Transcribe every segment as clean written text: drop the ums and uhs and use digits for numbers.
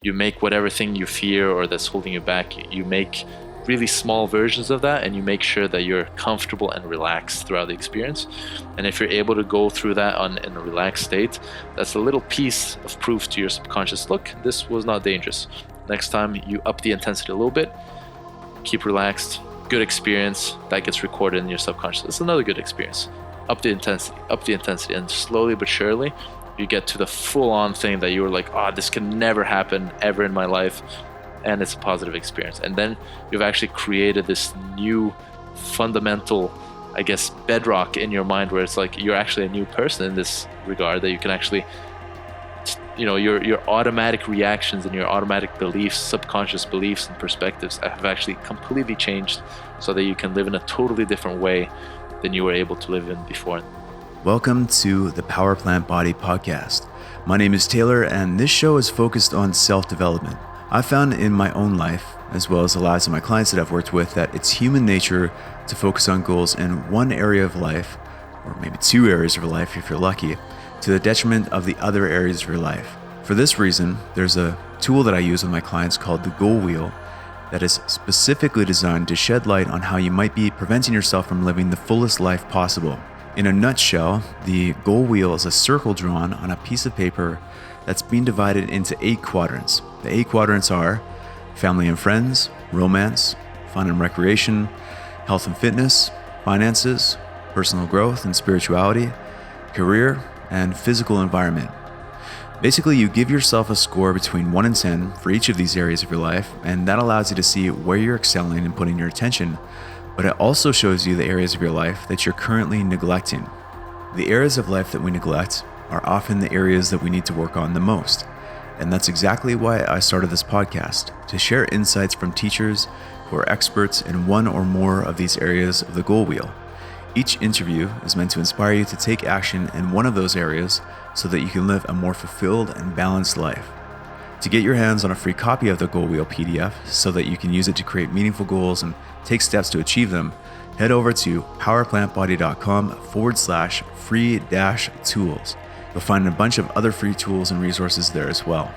you make whatever thing you fear or that's holding you back, you make really small versions of that, and you make sure that you're comfortable and relaxed throughout the experience. And if you're able to go through that in a relaxed state, that's a little piece of proof to your subconscious, look, this was not dangerous. Next time you up the intensity a little bit, keep relaxed, good experience, that gets recorded in your subconscious. It's another good experience. Up the intensity, and slowly but surely you get to the full-on thing that you were like, this can never happen ever in my life, and it's a positive experience. And then you've actually created this new fundamental, I guess, bedrock in your mind, where it's like you're actually a new person in this regard, that you can actually, your automatic reactions and your automatic beliefs, subconscious beliefs and perspectives have actually completely changed, so that you can live in a totally different way than you were able to live in before. Welcome to the Power Plant Body podcast. My name is Taylor, and this show is focused on self-development. I found in my own life, as well as the lives of my clients that I've worked with, that it's human nature to focus on goals in one area of life, or maybe two areas of life if you're lucky, to the detriment of the other areas of your life. For this reason, there's a tool that I use with my clients called the Goal Wheel that is specifically designed to shed light on how you might be preventing yourself from living the fullest life possible. In a nutshell, the Goal Wheel is a circle drawn on a piece of paper that's being divided into 8 quadrants. The 8 quadrants are family and friends, romance, fun and recreation, health and fitness, finances, personal growth and spirituality, career, and physical environment. Basically, you give yourself a score between 1 and 10 for each of these areas of your life, and that allows you to see where you're excelling and putting your attention, but it also shows you the areas of your life that you're currently neglecting. The areas of life that we neglect are often the areas that we need to work on the most. And that's exactly why I started this podcast, to share insights from teachers who are experts in one or more of these areas of the Goal Wheel. Each interview is meant to inspire you to take action in one of those areas so that you can live a more fulfilled and balanced life. To get your hands on a free copy of the Goal Wheel PDF so that you can use it to create meaningful goals and take steps to achieve them, head over to powerplantbody.com/free-tools. You'll find a bunch of other free tools and resources there as well.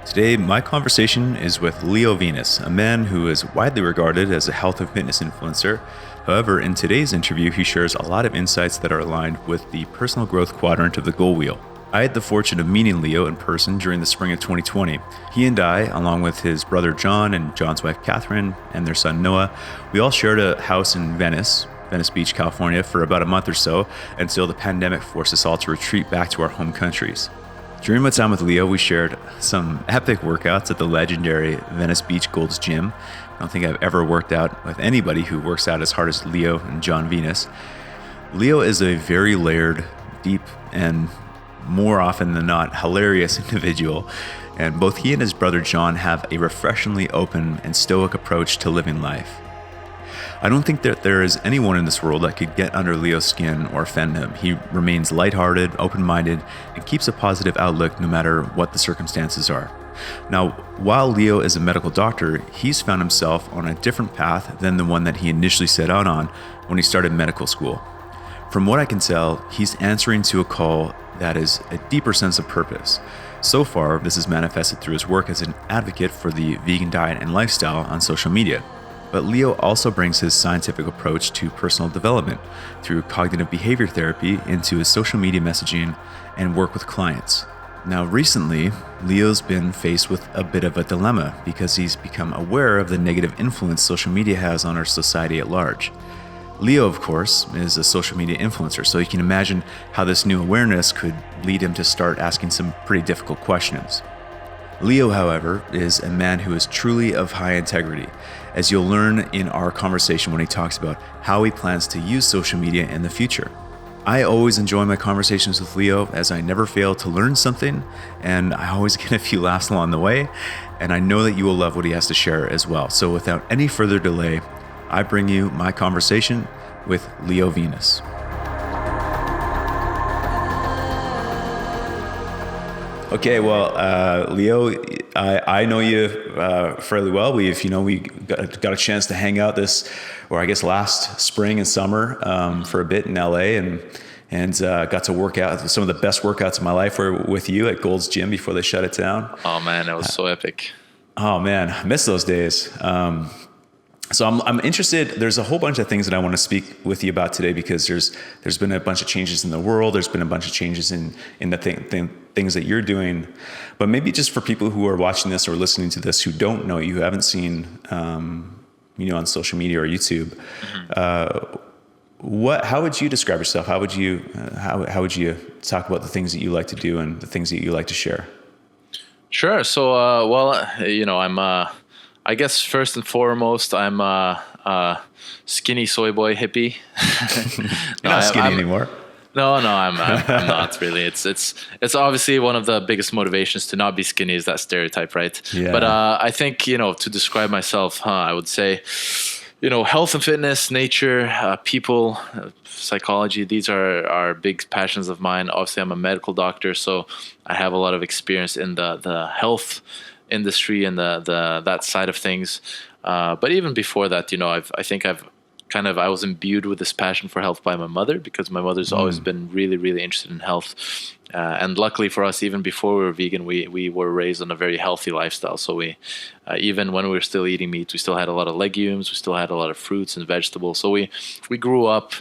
Today, my conversation is with Leo Venus, a man who is widely regarded as a health and fitness influencer. However, in today's interview, he shares a lot of insights that are aligned with the personal growth quadrant of the Goal Wheel. I had the fortune of meeting Leo in person during the spring of 2020. He and I, along with his brother John and John's wife Catherine and their son Noah, we all shared a house in Venice Beach, California, for about a month or so until the pandemic forced us all to retreat back to our home countries. During my time with Leo, we shared some epic workouts at the legendary Venice Beach Gold's Gym. I don't think I've ever worked out with anybody who works out as hard as Leo and John Venus. Leo is a very layered, deep, and more often than not, hilarious individual. And both he and his brother John have a refreshingly open and stoic approach to living life. I don't think that there is anyone in this world that could get under Leo's skin or offend him. He remains lighthearted, open-minded, and keeps a positive outlook no matter what the circumstances are. Now, while Leo is a medical doctor, he's found himself on a different path than the one that he initially set out on when he started medical school. From what I can tell, he's answering to a call that is a deeper sense of purpose. So far, this is manifested through his work as an advocate for the vegan diet and lifestyle on social media. But Leo also brings his scientific approach to personal development through cognitive behavior therapy into his social media messaging and work with clients. Now, recently, Leo's been faced with a bit of a dilemma because he's become aware of the negative influence social media has on our society at large. Leo, of course, is a social media influencer, so you can imagine how this new awareness could lead him to start asking some pretty difficult questions. Leo, however, is a man who is truly of high integrity, as you'll learn in our conversation when he talks about how he plans to use social media in the future. I always enjoy my conversations with Leo, as I never fail to learn something, and I always get a few laughs along the way, and I know that you will love what he has to share as well. So without any further delay, I bring you my conversation with Leo Venus. Okay, well, Leo, I know you fairly well. We got a chance to hang out last spring and summer for a bit in LA, and and got to work out. Some of the best workouts of my life were with you at Gold's Gym before they shut it down. Oh man, that was so epic. Oh man, I miss those days. So I'm interested. There's a whole bunch of things that I want to speak with you about today, because there's been a bunch of changes in the world. There's been a bunch of changes in the things that you're doing. But maybe just for people who are watching this or listening to this who don't know you, who haven't seen on social media or YouTube, how would you describe yourself? How would you talk about the things that you like to do and the things that you like to share? Sure. So, I'm, I guess first and foremost, I'm a skinny soy boy hippie. You're not skinny anymore. No, I'm not really. It's obviously one of the biggest motivations to not be skinny is that stereotype, right? Yeah. But I think, to describe myself, I would say, health and fitness, nature, people, psychology, these are big passions of mine. Obviously, I'm a medical doctor, so I have a lot of experience in the health industry and that side of things. But even before that, I was imbued with this passion for health by my mother, because my mother's always been really, really interested in health. And luckily for us, even before we were vegan, we were raised on a very healthy lifestyle. So we, even when we were still eating meat, we still had a lot of legumes, we still had a lot of fruits and vegetables. So we grew up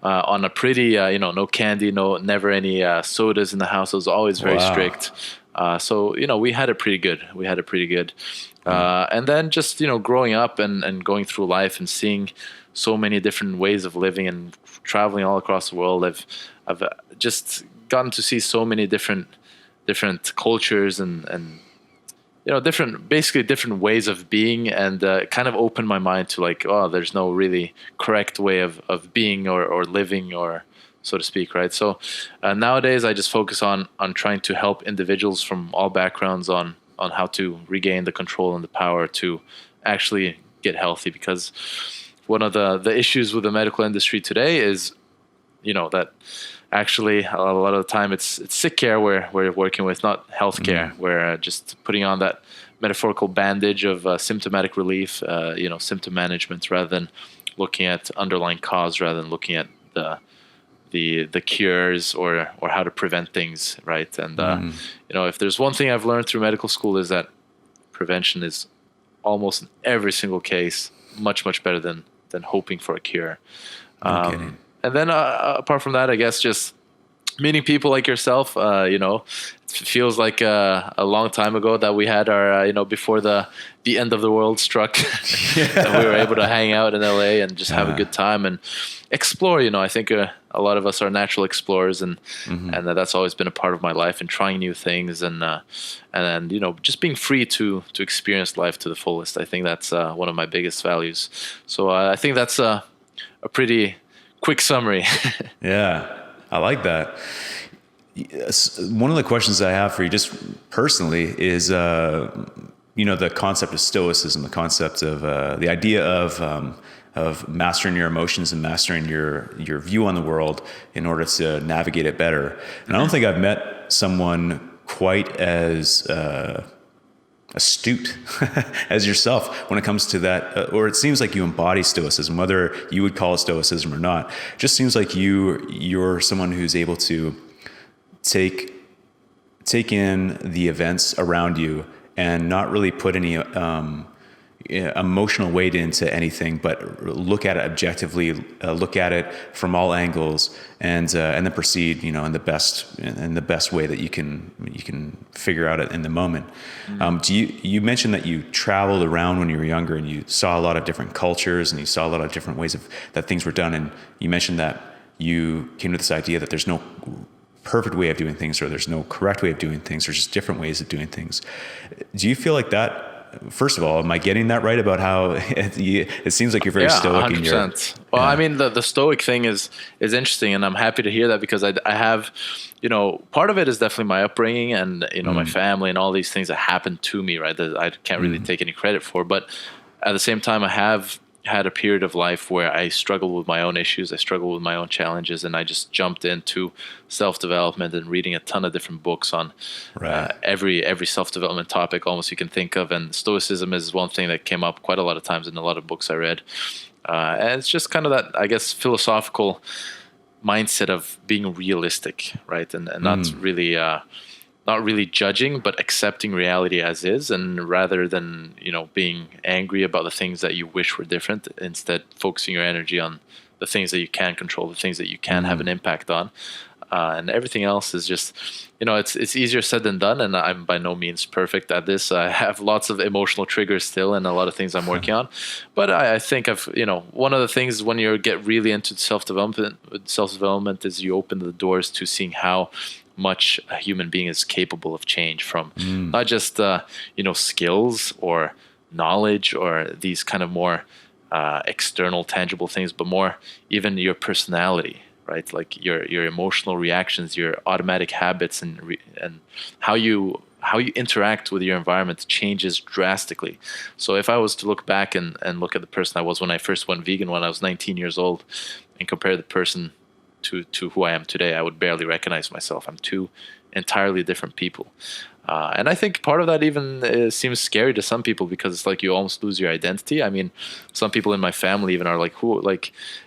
on a pretty, no candy, never any sodas in the house. It was always very strict. So we had it pretty good. And then just, growing up and going through life and seeing so many different ways of living and traveling all across the world, I've just gotten to see so many different cultures and different ways of being, and kind of opened my mind to like, there's no really correct way of being or living, or so to speak, right? So nowadays I just focus on trying to help individuals from all backgrounds on how to regain the control and the power to actually get healthy, because one of the issues with the medical industry today is, that actually a lot of the time it's sick care we're working with, not health care. We're just putting on that metaphorical bandage of symptomatic relief, symptom management, rather than looking at underlying cause, rather than looking at the cures or how to prevent things, right? And if there's one thing I've learned through medical school, is that prevention is almost in every single case much better than hoping for a cure. No kidding. And then apart from that, I guess just meeting people like yourself, it feels like a long time ago that we had our, before the end of the world struck, that we were able to hang out in LA and just have a good time and explore. I think a lot of us are natural explorers, and that's always been a part of my life, and trying new things and just being free to experience life to the fullest. I think that's one of my biggest values. So I think that's a pretty quick summary. Yeah, I like that. One of the questions I have for you just personally is, the concept of stoicism, the concept of the idea of mastering your emotions and mastering your view on the world in order to navigate it better. And I don't think I've met someone quite as astute as yourself when it comes to that, or it seems like you embody stoicism, whether you would call it stoicism or not. It just seems like you're someone who's able to take in the events around you and not really put any emotional weight into anything, but look at it objectively, look at it from all angles, and then proceed, in the best way that you can figure out it in the moment. You mentioned that you traveled around when you were younger and you saw a lot of different cultures and you saw a lot of different ways that things were done, and you mentioned that you came to this idea that there's no perfect way of doing things, or there's no correct way of doing things. There's just different ways of doing things. Do you feel like that? First of all, am I getting that right about how it seems like you're very stoic 100%. In your? Well, I mean, the stoic thing is interesting, and I'm happy to hear that, because I have, part of it is definitely my upbringing and my family and all these things that happened to me, right? That I can't really take any credit for, but at the same time, I have had a period of life where I struggled with my own issues, I struggled with my own challenges, and I just jumped into self-development and reading a ton of different books on every self-development topic almost you can think of, and stoicism is one thing that came up quite a lot of times in a lot of books I read, and it's just kind of that, I guess, philosophical mindset of being realistic, right? And not really judging, but accepting reality as is, and rather than being angry about the things that you wish were different, instead focusing your energy on the things that you can control, the things that you can have an impact on, and everything else is just it's easier said than done. And I'm by no means perfect at this. I have lots of emotional triggers still, and a lot of things I'm working on. But I think one of the things when you get really into self-development is you open the doors to seeing how much a human being is capable of change from not just skills or knowledge or these kind of more external tangible things, but more even your personality, right? Like your emotional reactions, your automatic habits, and how you interact with your environment changes drastically. So if I was to look back and look at the person I was when I first went vegan when I was 19 years old, and compare the person to who I am today, I would barely recognize myself. I'm two entirely different people. And I think part of that even seems scary to some people, because it's like you almost lose your identity. I mean, some people in my family even are like,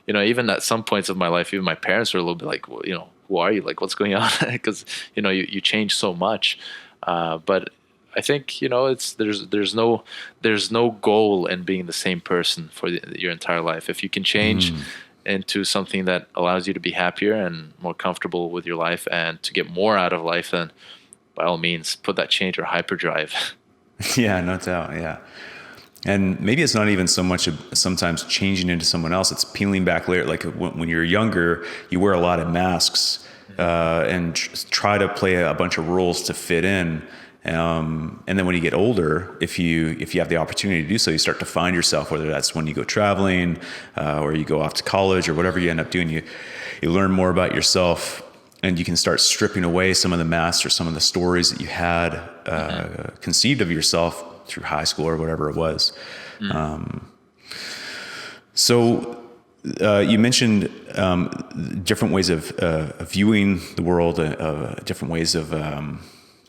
even at some points of my life, even my parents are a little bit like, well, who are you? Like, what's going on? Because, you change so much. But I think, there's no goal in being the same person for your entire life. If you can change into something that allows you to be happier and more comfortable with your life and to get more out of life, then by all means, put that change or hyperdrive. Yeah, no doubt. Yeah. And maybe it's not even so much sometimes changing into someone else. It's peeling back layer. Like when you're younger, you wear a lot of masks and try to play a bunch of roles to fit in. And then when you get older, if you have the opportunity to do so, you start to find yourself, whether that's when you go traveling or you go off to college or whatever you end up doing, you learn more about yourself. And you can start stripping away some of the masks or some of the stories that you had conceived of yourself through high school or whatever it was. So you mentioned different ways of viewing the world, different ways of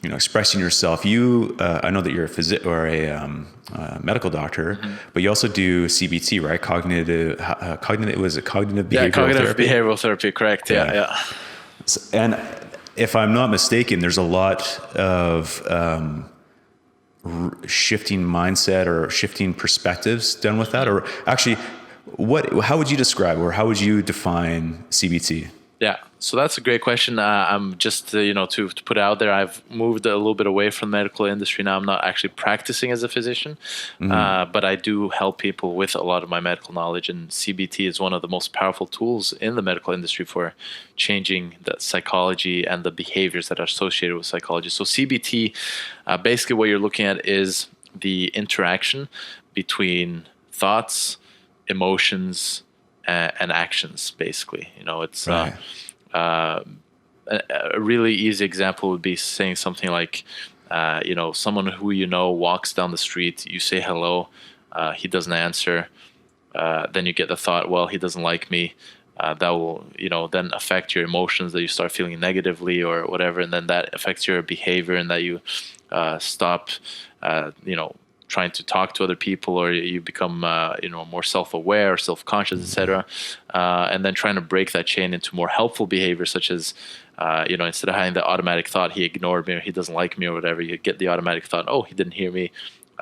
expressing yourself. I know that you're a medical doctor, but you also do CBT, right? Cognitive Cognitive behavioral therapy, correct? Yeah. And if I'm not mistaken, there's a lot of shifting mindset or shifting perspectives done with that. Or actually, how would you describe or how would you define CBT? Yeah, so that's a great question. I'm just, to put it out there, I've moved a little bit away from the medical industry now. I'm not actually practicing as a physician, but I do help people with a lot of my medical knowledge. And CBT is one of the most powerful tools in the medical industry for changing the psychology and the behaviors that are associated with psychology. So CBT, basically what you're looking at is the interaction between thoughts, emotions, and actions, basically. It's right. A really easy example would be saying something like, someone who walks down the street, you say hello, he doesn't answer, then you get the thought, well, he doesn't like me. That will, then affect your emotions, that you start feeling negatively or whatever, and then that affects your behavior, and that you stop, trying to talk to other people, or you become more self-aware, self-conscious, etc. And then trying to break that chain into more helpful behavior, such as instead of having the automatic thought, he ignored me or he doesn't like me or whatever, you get the automatic thought, oh, he didn't hear me,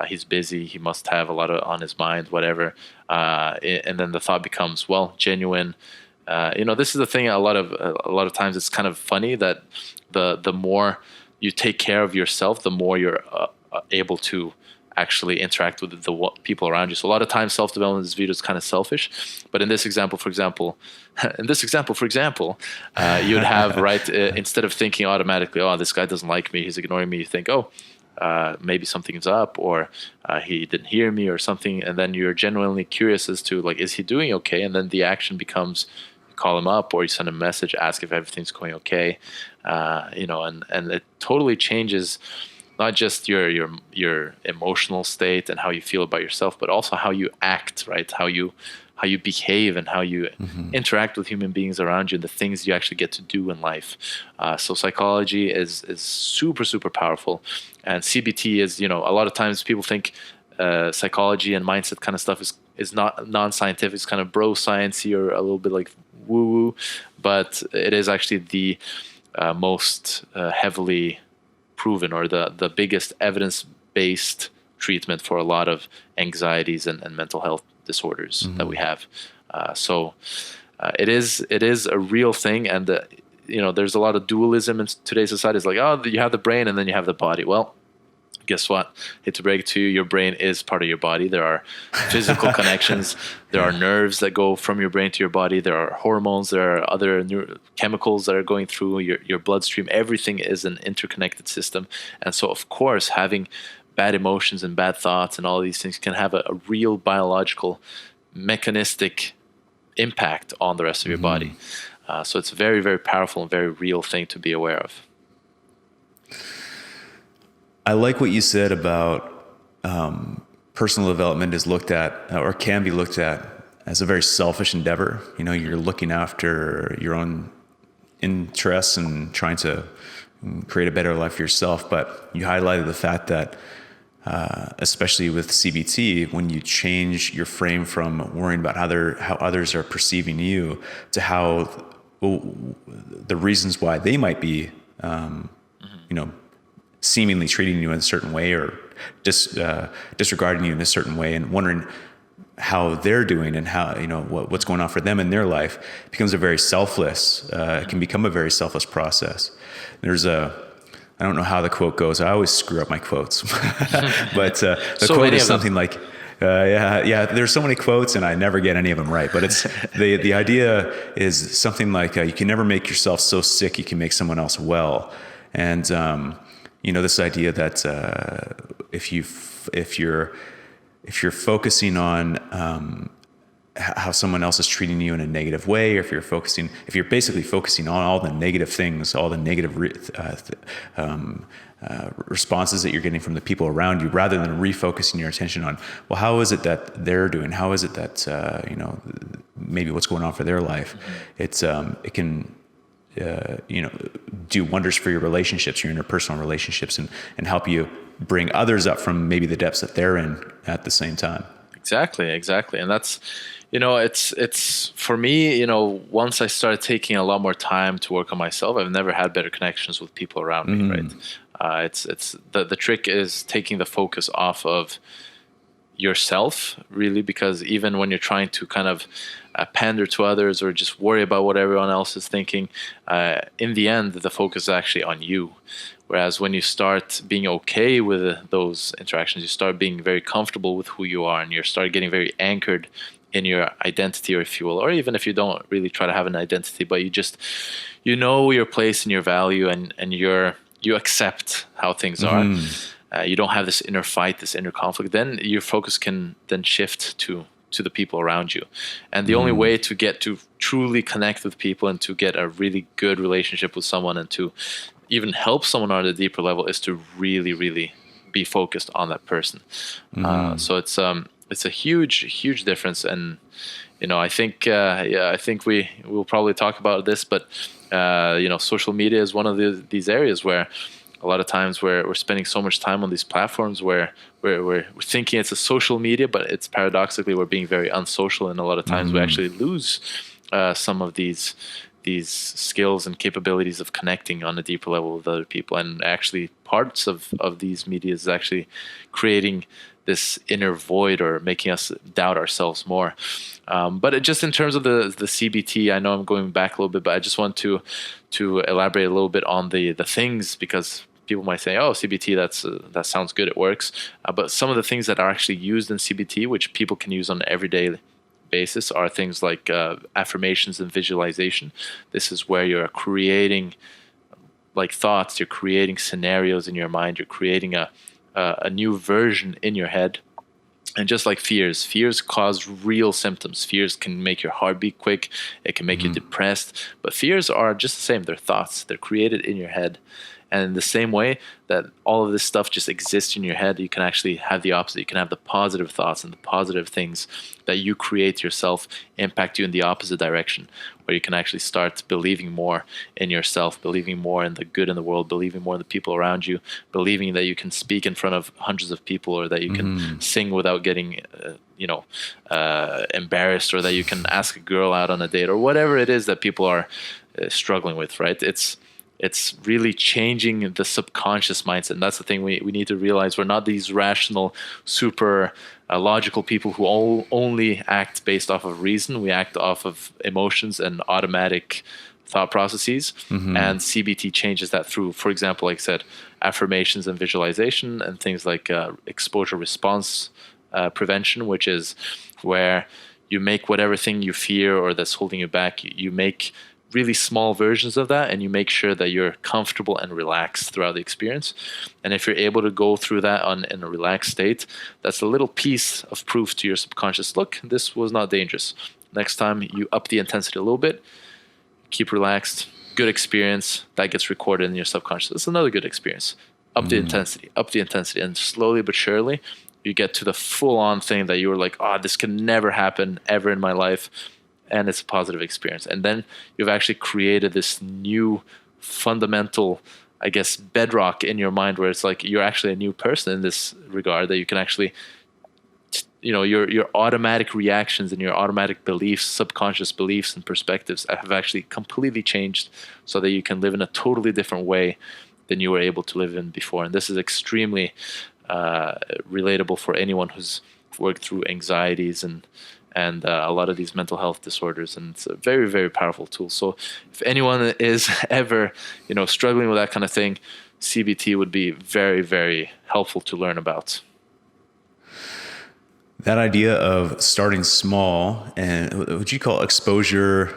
he's busy, he must have a lot on his mind, whatever. And then the thought becomes, well, genuine. This is the thing, a lot of times it's kind of funny that the more you take care of yourself, the more you're able to actually interact with the people around you. So a lot of times self-development is viewed as kind of selfish, but in this example, for example, you'd have, right, instead of thinking automatically, oh, this guy doesn't like me, he's ignoring me, you think, oh, maybe something's up, or he didn't hear me or something, and then you're genuinely curious as to, like, is he doing okay? And then the action becomes, you call him up or you send him a message, ask if everything's going okay, and it totally changes not just your emotional state and how you feel about yourself, but also how you act, right? How you behave and how you interact with human beings around you, and the things you actually get to do in life. So psychology is super, super powerful. And CBT is, a lot of times people think psychology and mindset kind of stuff is not non-scientific. It's kind of bro sciencey or a little bit like woo woo, but it is actually the most heavily proven, or the biggest evidence-based treatment for a lot of anxieties and mental health disorders that we have. So it is a real thing, and there's a lot of dualism in today's society. It's like, oh, you have the brain and then you have the body. Well, guess what? Hate to break it to you, your brain is part of your body. There are physical connections. There are nerves that go from your brain to your body. There are hormones. There are other chemicals that are going through your bloodstream. Everything is an interconnected system. And so, of course, having bad emotions and bad thoughts and all these things can have a real biological, mechanistic impact on the rest of your body. So it's a very, very powerful and very real thing to be aware of. I like what you said about personal development is looked at, or can be looked at, as a very selfish endeavor. You're looking after your own interests and trying to create a better life for yourself. But you highlighted the fact that, especially with CBT, when you change your frame from worrying about how others are perceiving you to how the reasons why they might be, seemingly treating you in a certain way, or disregarding you in a certain way, and wondering how they're doing and how what's going on for them in their life, becomes a very selfless. It can become a very selfless process. I don't know how the quote goes. I always screw up my quotes, but the quote is something like, there's so many quotes and I never get any of them right. But it's the idea is something like, you can never make yourself so sick you can make someone else well. And this idea that if you're focusing on how someone else is treating you in a negative way, or if you're basically focusing on all the negative things, all the negative responses that you're getting from the people around you, rather than refocusing your attention on, well, how is it that they're doing? How is it that maybe what's going on for their life? It can do wonders for your relationships, your interpersonal relationships, and help you bring others up from maybe the depths that they're in at the same time. Exactly. And that's, it's for me, once I started taking a lot more time to work on myself, I've never had better connections with people around me, right? It's the trick is taking the focus off of yourself, really, because even when you're trying to kind of pander to others or just worry about what everyone else is thinking, in the end, the focus is actually on you. Whereas when you start being okay with those interactions, you start being very comfortable with who you are, and you start getting very anchored in your identity, or if you will, or even if you don't really try to have an identity, but you know your place and your value, and you accept how things are. You don't have this inner fight, this inner conflict. Then your focus can then shift to the people around you. And the only way to get to truly connect with people and to get a really good relationship with someone and to even help someone on a deeper level is to really, really be focused on that person. So it's a huge difference. And I think we'll probably talk about this, but social media is one of these areas where a lot of times we're spending so much time on these platforms where we're thinking it's a social media, but it's paradoxically we're being very unsocial, and a lot of times we actually lose some of these skills and capabilities of connecting on a deeper level with other people. And actually parts of these media is actually creating this inner void or making us doubt ourselves more. But just in terms of the CBT, I know I'm going back a little bit, but I just want to elaborate a little bit on the things, because people might say, oh, CBT, that sounds good, it works. But some of the things that are actually used in CBT, which people can use on an everyday basis, are things like affirmations and visualization. This is where you're creating like thoughts, you're creating scenarios in your mind, you're creating a new version in your head. And just like fears cause real symptoms. Fears can make your heart beat quick. It can make you depressed. But fears are just the same. They're thoughts. They're created in your head. And in the same way that all of this stuff just exists in your head, you can actually have the opposite. You can have the positive thoughts and the positive things that you create yourself impact you in the opposite direction, where you can actually start believing more in yourself, believing more in the good in the world, believing more in the people around you, believing that you can speak in front of hundreds of people, or that you can sing without getting embarrassed, or that you can ask a girl out on a date, or whatever it is that people are struggling with, right? It's really changing the subconscious mindset. And that's the thing we need to realize. We're not these rational, super logical people who only act based off of reason. We act off of emotions and automatic thought processes. And CBT changes that through, for example, like I said, affirmations and visualization, and things like exposure response prevention, which is where you make whatever thing you fear or that's holding you back, you make really small versions of that, and you make sure that you're comfortable and relaxed throughout the experience. And if you're able to go through that in a relaxed state, that's a little piece of proof to your subconscious. Look, this was not dangerous. Next time you up the intensity a little bit, keep relaxed, good experience, that gets recorded in your subconscious. It's another good experience. Up the intensity, and slowly but surely you get to the full-on thing that you were like, this can never happen ever in my life. And it's a positive experience. And then you've actually created this new fundamental, I guess, bedrock in your mind, where it's like you're actually a new person in this regard, that you can actually, your automatic reactions and your automatic beliefs, subconscious beliefs and perspectives have actually completely changed, so that you can live in a totally different way than you were able to live in before. And this is extremely relatable for anyone who's worked through anxieties and a lot of these mental health disorders, and it's a very, very powerful tool. So if anyone is ever, struggling with that kind of thing, CBT would be very, very helpful to learn about. That idea of starting small, and what would you call exposure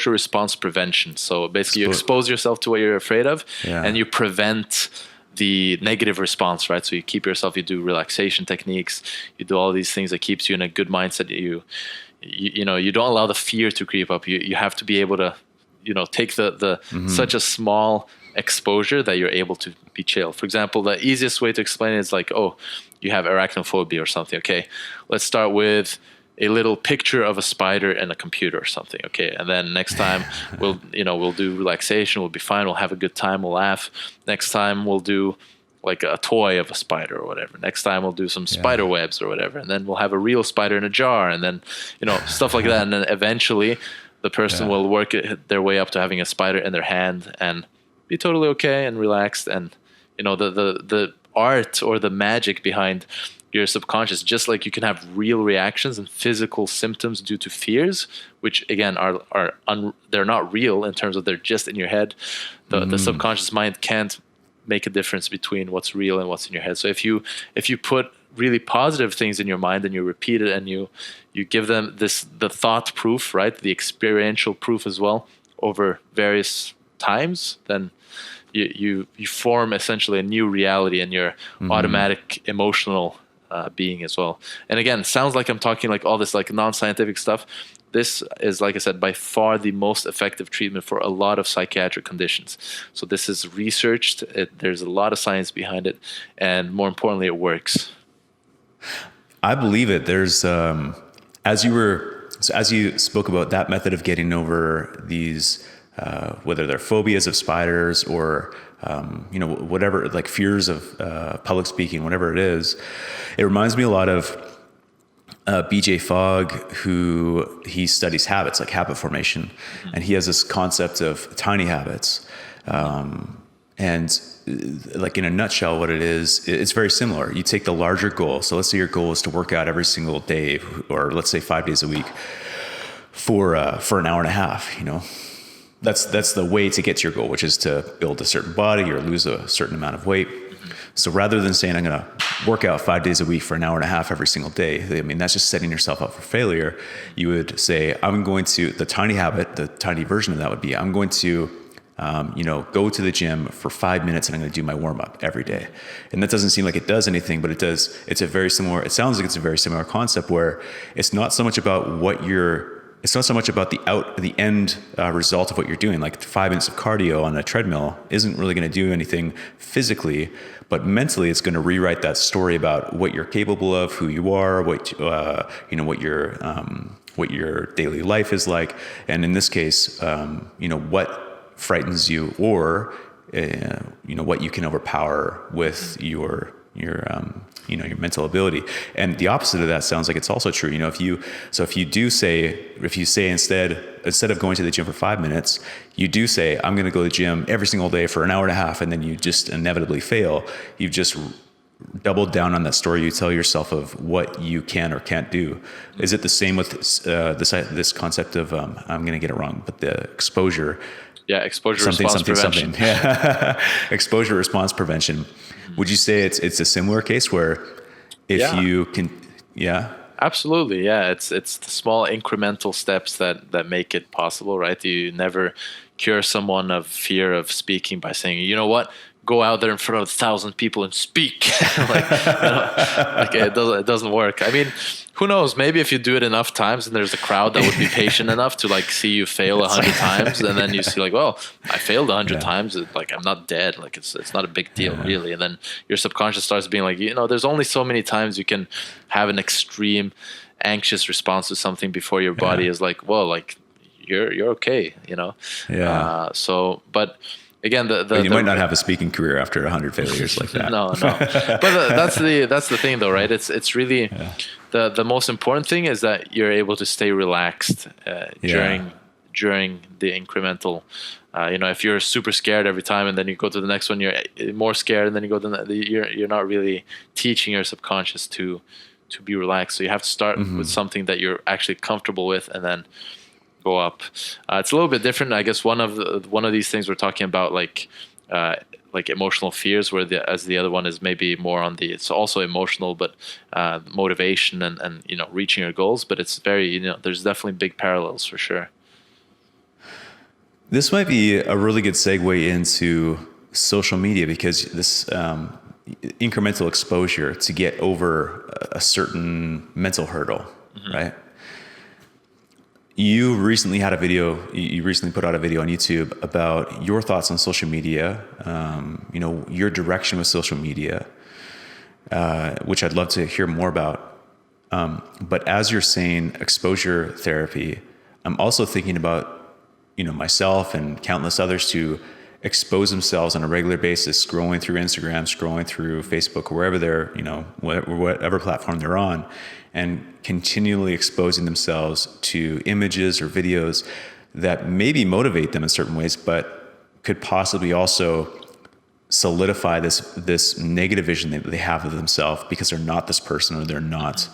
response prevention. So basically you expose yourself to what you're afraid of, and you prevent the negative response, right? So you keep yourself, you do relaxation techniques, you do all these things that keeps you in a good mindset. You don't allow the fear to creep up. You have to be able to, take the such a small exposure that you're able to be chill. For example, the easiest way to explain it is like, you have arachnophobia or something. Okay, let's start with a little picture of a spider and a computer or something. Okay, and then next time we'll do relaxation. We'll be fine. We'll have a good time. We'll laugh. Next time we'll do like a toy of a spider or whatever. Next time we'll do some spider webs or whatever. And then we'll have a real spider in a jar, and then stuff like that. And then eventually the person will work their way up to having a spider in their hand and be totally okay and relaxed. And the art or the magic behind your subconscious, just like you can have real reactions and physical symptoms due to fears, which again they're not real in terms of they're just in your head. The subconscious mind can't make a difference between what's real and what's in your head. So if you put really positive things in your mind and you repeat it and you give them the thought proof, right, the experiential proof as well, over various times, then you form essentially a new reality in your automatic emotional being as well. And again, sounds like I'm talking like all this like non-scientific stuff. This is, like I said, by far the most effective treatment for a lot of psychiatric conditions. So this is researched. There's a lot of science behind it, and more importantly, it works. I believe it. There's as you spoke about that method of getting over these, whether they're phobias of spiders or whatever, like fears of public speaking, whatever it is. It reminds me a lot of BJ Fogg, who he studies habits, like habit formation. And he has this concept of tiny habits. And like in a nutshell, what it is, it's very similar. You take the larger goal. So let's say your goal is to work out every single day, or let's say 5 days a week for an hour and a half, That's the way to get to your goal, which is to build a certain body or lose a certain amount of weight. So rather than saying, I'm going to work out 5 days a week for an hour and a half every single day, that's just setting yourself up for failure. You would say, the tiny habit, the tiny version of that would be, I'm going to, go to the gym for 5 minutes and I'm going to do my warm up every day. And that doesn't seem like it does anything, but it does. It sounds like it's a very similar concept, where it's not so much about what you're it's not so much about the end result of what you're doing. Like 5 minutes of cardio on a treadmill isn't really going to do anything physically, but mentally it's going to rewrite that story about what you're capable of, who you are, what your daily life is like. And in this case, what frightens you, or what you can overpower with your mental ability. And the opposite of that sounds like it's also true. If you say instead of going to the gym for 5 minutes, you do say, I'm going to go to the gym every single day for an hour and a half, and then you just inevitably fail. You've just doubled down on that story you tell yourself of what you can or can't do. Is it the same with this concept of, I'm going to get it wrong, but the exposure? Yeah, exposure response prevention. Yeah. Exposure response prevention. Would you say it's a similar case where you can, Absolutely, yeah. It's the small incremental steps that make it possible, right? You never cure someone of fear of speaking by saying, you know what, go out there in front of 1,000 people and speak. It doesn't work. I mean, who knows? Maybe if you do it enough times and there's a crowd that would be patient enough to see you fail 100 times, and then you see well, I failed 100 times. I'm not dead. It's not a big deal really. And then your subconscious starts being there's only so many times you can have an extreme anxious response to something before your body is you're okay, but again, you might not have a speaking career after 100 failures like that. No. But that's the thing, though, right? It's really the most important thing is that you're able to stay relaxed during the incremental. If you're super scared every time and then you go to the next one, you're more scared, and then you go to you're not really teaching your subconscious to be relaxed. So you have to start with something that you're actually comfortable with, and then go up. It's a little bit different, I guess. One of these things we're talking about, like emotional fears, whereas the other one is maybe more on it's also emotional, but motivation and reaching your goals. But it's very there's definitely big parallels for sure. This might be a really good segue into social media, because this incremental exposure to get over a certain mental hurdle, right? You recently had a video. You recently put out a video on YouTube about your thoughts on social media. Your direction with social media, which I'd love to hear more about. But as you're saying exposure therapy, I'm also thinking about myself and countless others to expose themselves on a regular basis, scrolling through Instagram, scrolling through Facebook, or wherever they're whatever platform they're on, and continually exposing themselves to images or videos that maybe motivate them in certain ways, but could possibly also solidify this negative vision that they have of themselves, because they're not this person, or they're not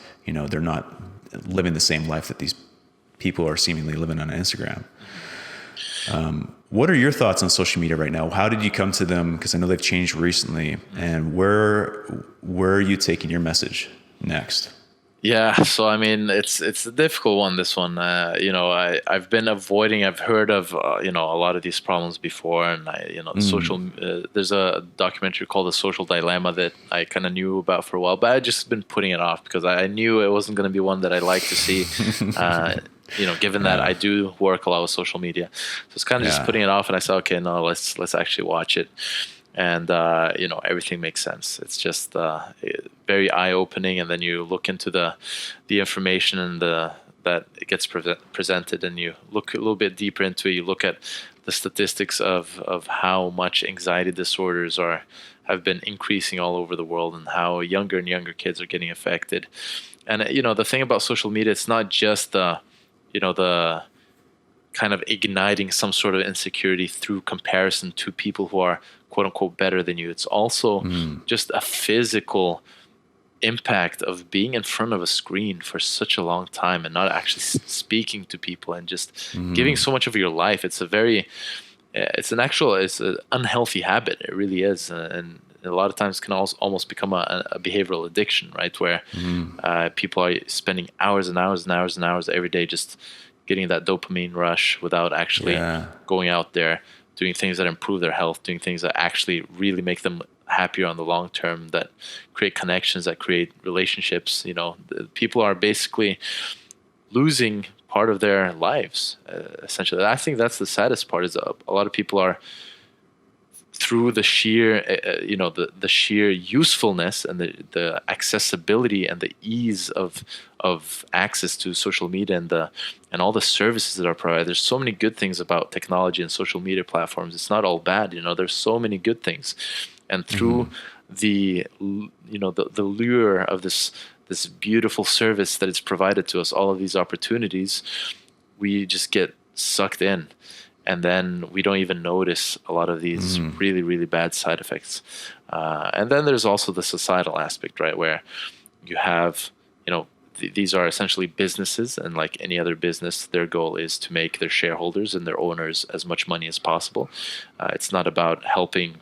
living the same life that these people are seemingly living on Instagram. What are your thoughts on social media right now? How did you come to them? Because I know they've changed recently. And where are you taking your message next? Yeah, so I mean, it's a difficult one. This one, I've been avoiding. I've heard of a lot of these problems before, and social. There's a documentary called The Social Dilemma that I kind of knew about for a while, but I just been putting it off because I knew it wasn't going to be one that I like to see. Given that I do work a lot with social media, so it's kind of just putting it off. And I said, okay, no, let's actually watch it. And everything makes sense. It's just very eye-opening, and then you look into the information and that it gets presented, and you look a little bit deeper into it. You look at the statistics of how much anxiety disorders have been increasing all over the world, and how younger and younger kids are getting affected. And the thing about social media, it's not just the kind of igniting some sort of insecurity through comparison to people who are quote unquote better than you. It's also just a physical impact of being in front of a screen for such a long time and not actually speaking to people, and just giving so much of your life. It's it's an unhealthy habit. It really is. And a lot of times can also almost become a behavioral addiction, right? Where people are spending hours and hours and hours and hours every day just getting that dopamine rush without actually going out there, doing things that improve their health, doing things that actually really make them happier on the long term, that create connections, that create relationships. People are basically losing part of their lives, essentially. I think that's the saddest part, is a lot of people are, through the sheer, the sheer usefulness and the accessibility and the ease of access to social media and all the services that are provided. There's so many good things about technology and social media platforms. It's not all bad, there's so many good things. And through the lure of this beautiful service that is provided to us, all of these opportunities, we just get sucked in. And then we don't even notice a lot of these really, really bad side effects. And then there's also the societal aspect, right? Where you have, these are essentially businesses, and like any other business, their goal is to make their shareholders and their owners as much money as possible. It's not about helping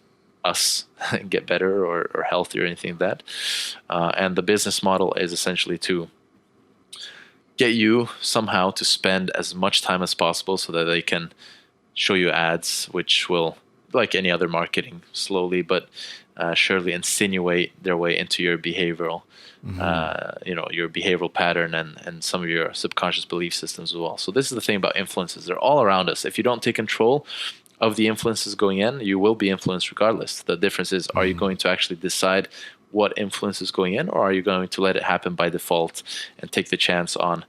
us get better or healthy or anything like that. And the business model is essentially to get you somehow to spend as much time as possible so that they can show you ads, which will, like any other marketing, slowly but surely insinuate their way into your behavioral, your behavioral pattern and some of your subconscious belief systems as well. So this is the thing about influences. They're all around us. If you don't take control of the influences going in, you will be influenced regardless. The difference is, are you going to actually decide what influence is going in, or are you going to let it happen by default and take the chance on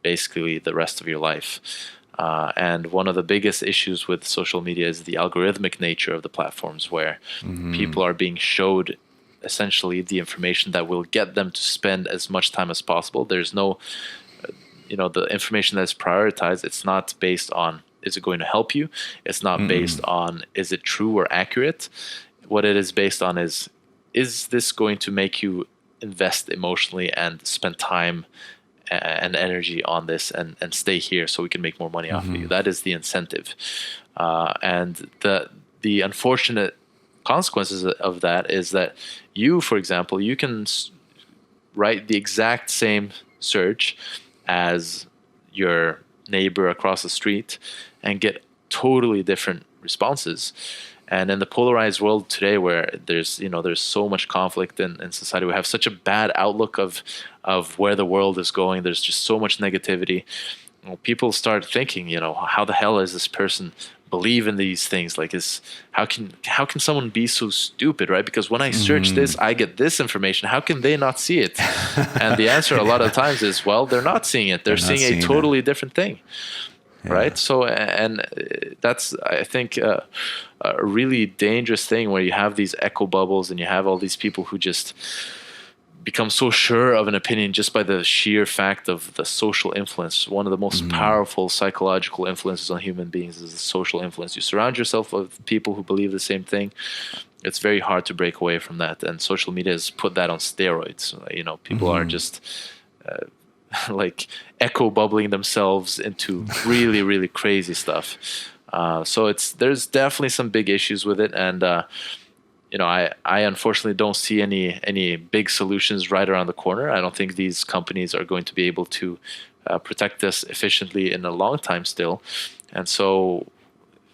basically the rest of your life? And one of the biggest issues with social media is the algorithmic nature of the platforms, where people are being showed essentially the information that will get them to spend as much time as possible. There's no, the information that's prioritized, it's not based on, is it going to help you? It's not based on, is it true or accurate? What it is based on is this going to make you invest emotionally and spend time and energy on this and stay here so we can make more money off of you? That is the incentive. And the unfortunate consequences of that is that you, for example, you can write the exact same search as your neighbor across the street and get totally different responses. And in the polarized world today, where there's so much conflict in society, we have such a bad outlook of where the world is going. There's just so much negativity. People start thinking, how the hell is this person believe in these things? Like, how can someone be so stupid, right? Because when I search this, I get this information. How can they not see it? And the answer a lot of times is, well, they're not seeing it. They're seeing a totally different thing. Yeah. Right. So, and that's, I think, a really dangerous thing, where you have these echo bubbles and you have all these people who just become so sure of an opinion just by the sheer fact of the social influence. One of the most powerful psychological influences on human beings is the social influence. You surround yourself with people who believe the same thing. It's very hard to break away from that. And social media has put that on steroids. People are just like echo bubbling themselves into really, really crazy stuff. So there's definitely some big issues with it. And, I unfortunately don't see any big solutions right around the corner. I don't think these companies are going to be able to protect us efficiently in a long time still. And so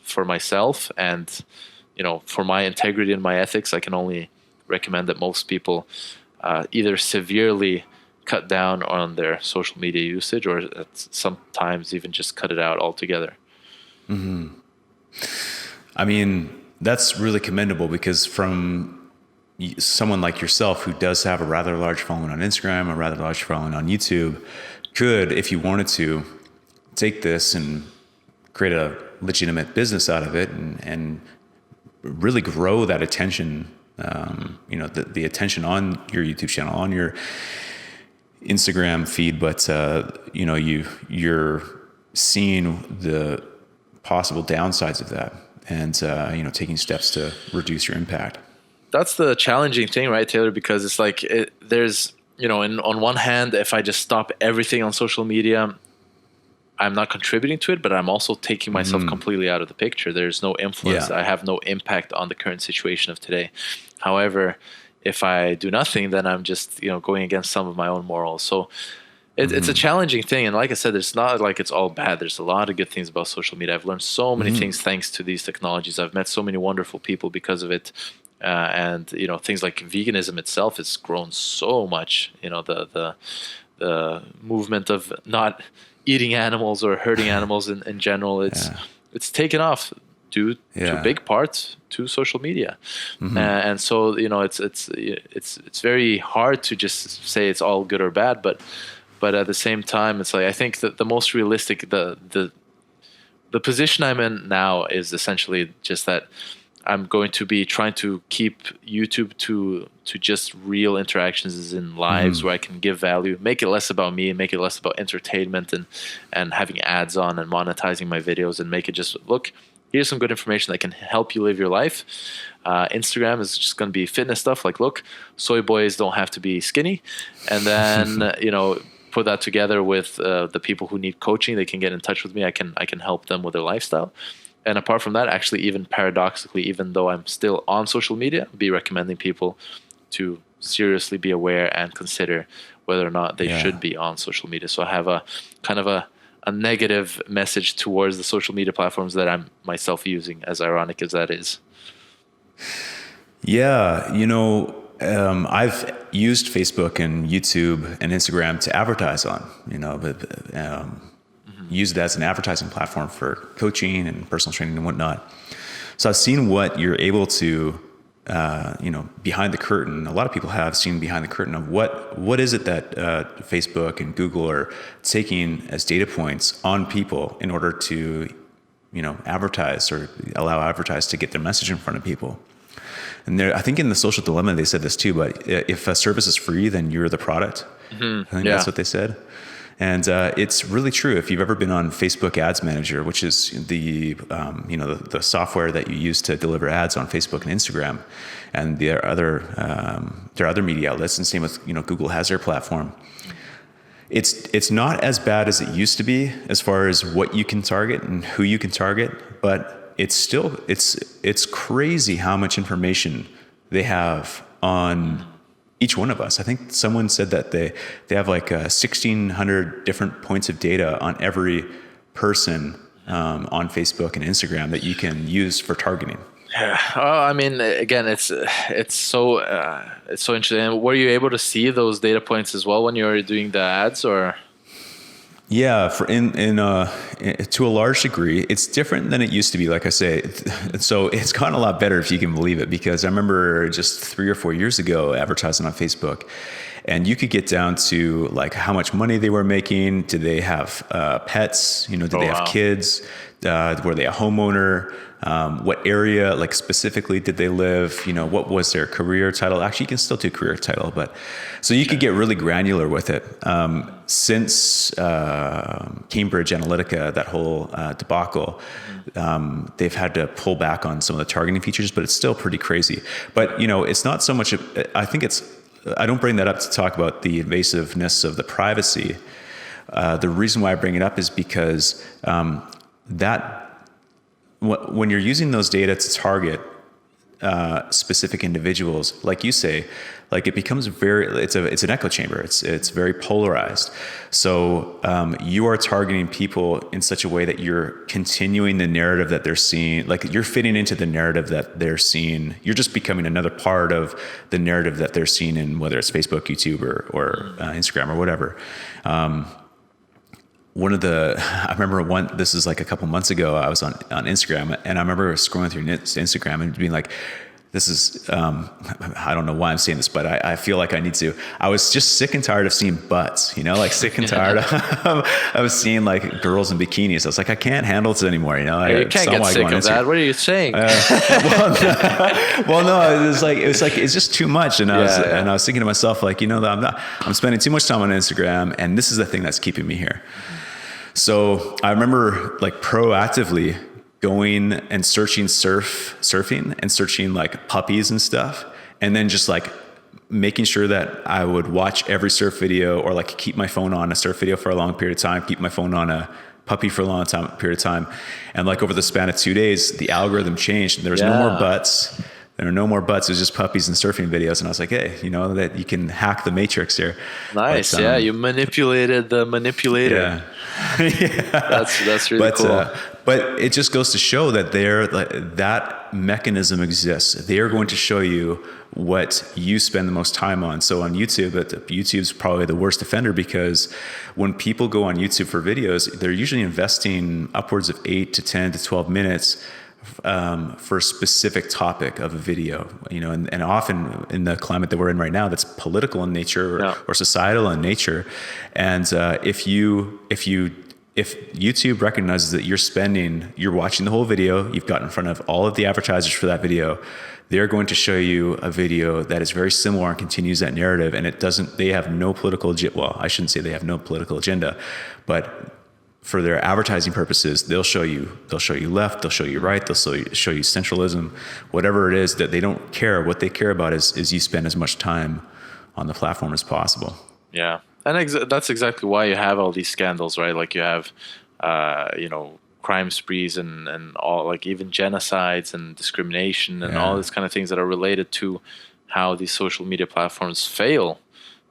for myself and, for my integrity and my ethics, I can only recommend that most people either severely cut down on their social media usage, or sometimes even just cut it out altogether. I mean, that's really commendable, because from someone like yourself who does have a rather large following on Instagram, a rather large following on YouTube, could, if you wanted to, take this and create a legitimate business out of it and really grow that attention, the attention on your YouTube channel, on your Instagram feed, but you're seeing the possible downsides of that, and taking steps to reduce your impact. That's the challenging thing, right, Taylor? Because it's like there's on one hand, if I just stop everything on social media, I'm not contributing to it, but I'm also taking myself completely out of the picture. There's no influence. Yeah. I have no impact on the current situation of today. However, if I do nothing, then I'm just going against some of my own morals. So it's a challenging thing. And like I said, it's not like it's all bad. There's a lot of good things about social media. I've learned so many things thanks to these technologies. I've met so many wonderful people because of it. And things like veganism itself has grown so much. The movement of not eating animals or hurting animals in general, it's taken off due to big parts to social media. And so, it's very hard to just say it's all good or bad, but at the same time, it's like, I think that the most realistic, the position I'm in now is essentially just that I'm going to be trying to keep YouTube to just real interactions in lives where I can give value, make it less about me, make it less about entertainment and having ads on and monetizing my videos, and make it just, look, here's some good information that can help you live your life. Instagram is just going to be fitness stuff, like, look, soy boys don't have to be skinny. And then, put that together with the people who need coaching. They can get in touch with me. I can help them with their lifestyle. And apart from that, actually, even paradoxically, even though I'm still on social media, be recommending people to seriously be aware and consider whether or not they should be on social media. So I have a kind of a negative message towards the social media platforms that I'm myself using, as ironic as that is. Yeah, I've used Facebook and YouTube and Instagram to advertise on, use it as an advertising platform for coaching and personal training and whatnot. So I've seen what you're able to, behind the curtain. A lot of people have seen behind the curtain of what is it that Facebook and Google are taking as data points on people in order to, advertise or allow advertise to get their message in front of people. And I think in the Social Dilemma, they said this too, but if a service is free, then you're the product. I think that's what they said. And it's really true. If you've ever been on Facebook Ads Manager, which is the software that you use to deliver ads on Facebook and Instagram, and there are other media outlets, and same with Google has their platform. It's not as bad as it used to be as far as what you can target and who you can target, but it's still it's crazy how much information they have on each one of us. I think someone said that they have like 1,600 different points of data on every person on Facebook and Instagram that you can use for targeting. Yeah. Oh, I mean, again, it's so interesting. And were you able to see those data points as well when you were doing the ads, or? Yeah, to a large degree, it's different than it used to be. Like I say, so it's gotten a lot better, if you can believe it, because I remember just 3 or 4 years ago advertising on Facebook, and you could get down to like how much money they were making. Did they have pets? Did they have kids? Were they a homeowner? What area, like specifically, did they live? What was their career title? Actually, you can still do career title, but so you could get really granular with it. Since Cambridge Analytica, that whole debacle, they've had to pull back on some of the targeting features, but it's still pretty crazy. But it's not so much. I don't bring that up to talk about the invasiveness of the privacy. The reason why I bring it up is because when you're using those data to target specific individuals, like you say, like it becomes it's an echo chamber. It's very polarized. So you are targeting people in such a way that you're continuing the narrative that they're seeing. Like you're fitting into the narrative that they're seeing. You're just becoming another part of the narrative that they're seeing in, whether it's Facebook, YouTube, or Instagram or whatever. I remember this is like a couple months ago, I was on Instagram, and I remember scrolling through Instagram and being like, this is, I don't know why I'm saying this, but I feel like I need to. I was just sick and tired of seeing butts, like sick and tired of seeing like girls in bikinis. I was like, I can't handle this anymore, You can't get sick of that. What are you saying? Well, no, it's just too much. And I was thinking to myself, like, I'm spending too much time on Instagram, and this is the thing that's keeping me here. So I remember like proactively going and searching surfing and searching like puppies and stuff. And then just like making sure that I would watch every surf video, or like keep my phone on a surf video for a long period of time, keep my phone on a puppy for a long period of time. And like over the span of 2 days, the algorithm changed. There was no more butts. there are no more butts. It was just puppies and surfing videos. And I was like, hey, that you can hack the matrix here. Nice. Yeah. You manipulated the manipulator. Yeah. Yeah. That's really cool. But it just goes to show that that mechanism exists. They are going to show you what you spend the most time on. So on YouTube, YouTube's probably the worst offender, because when people go on YouTube for videos, they're usually investing upwards of 8 to 10 to 12 minutes for a specific topic of a video, and often in the climate that we're in right now, that's political in nature or societal in nature. And if YouTube recognizes that you're watching the whole video, you've got in front of all of the advertisers for that video, they're going to show you a video that is very similar and continues that narrative. And they have no political, well, I shouldn't say they have no political agenda, but for their advertising purposes, they'll show you left, they'll show you right, they'll show you centralism, whatever it is, that they don't care. What they care about is you spend as much time on the platform as possible. Yeah. And that's exactly why you have all these scandals, right? Like you have, crime sprees and all, like even genocides and discrimination and all these kind of things that are related to how these social media platforms fail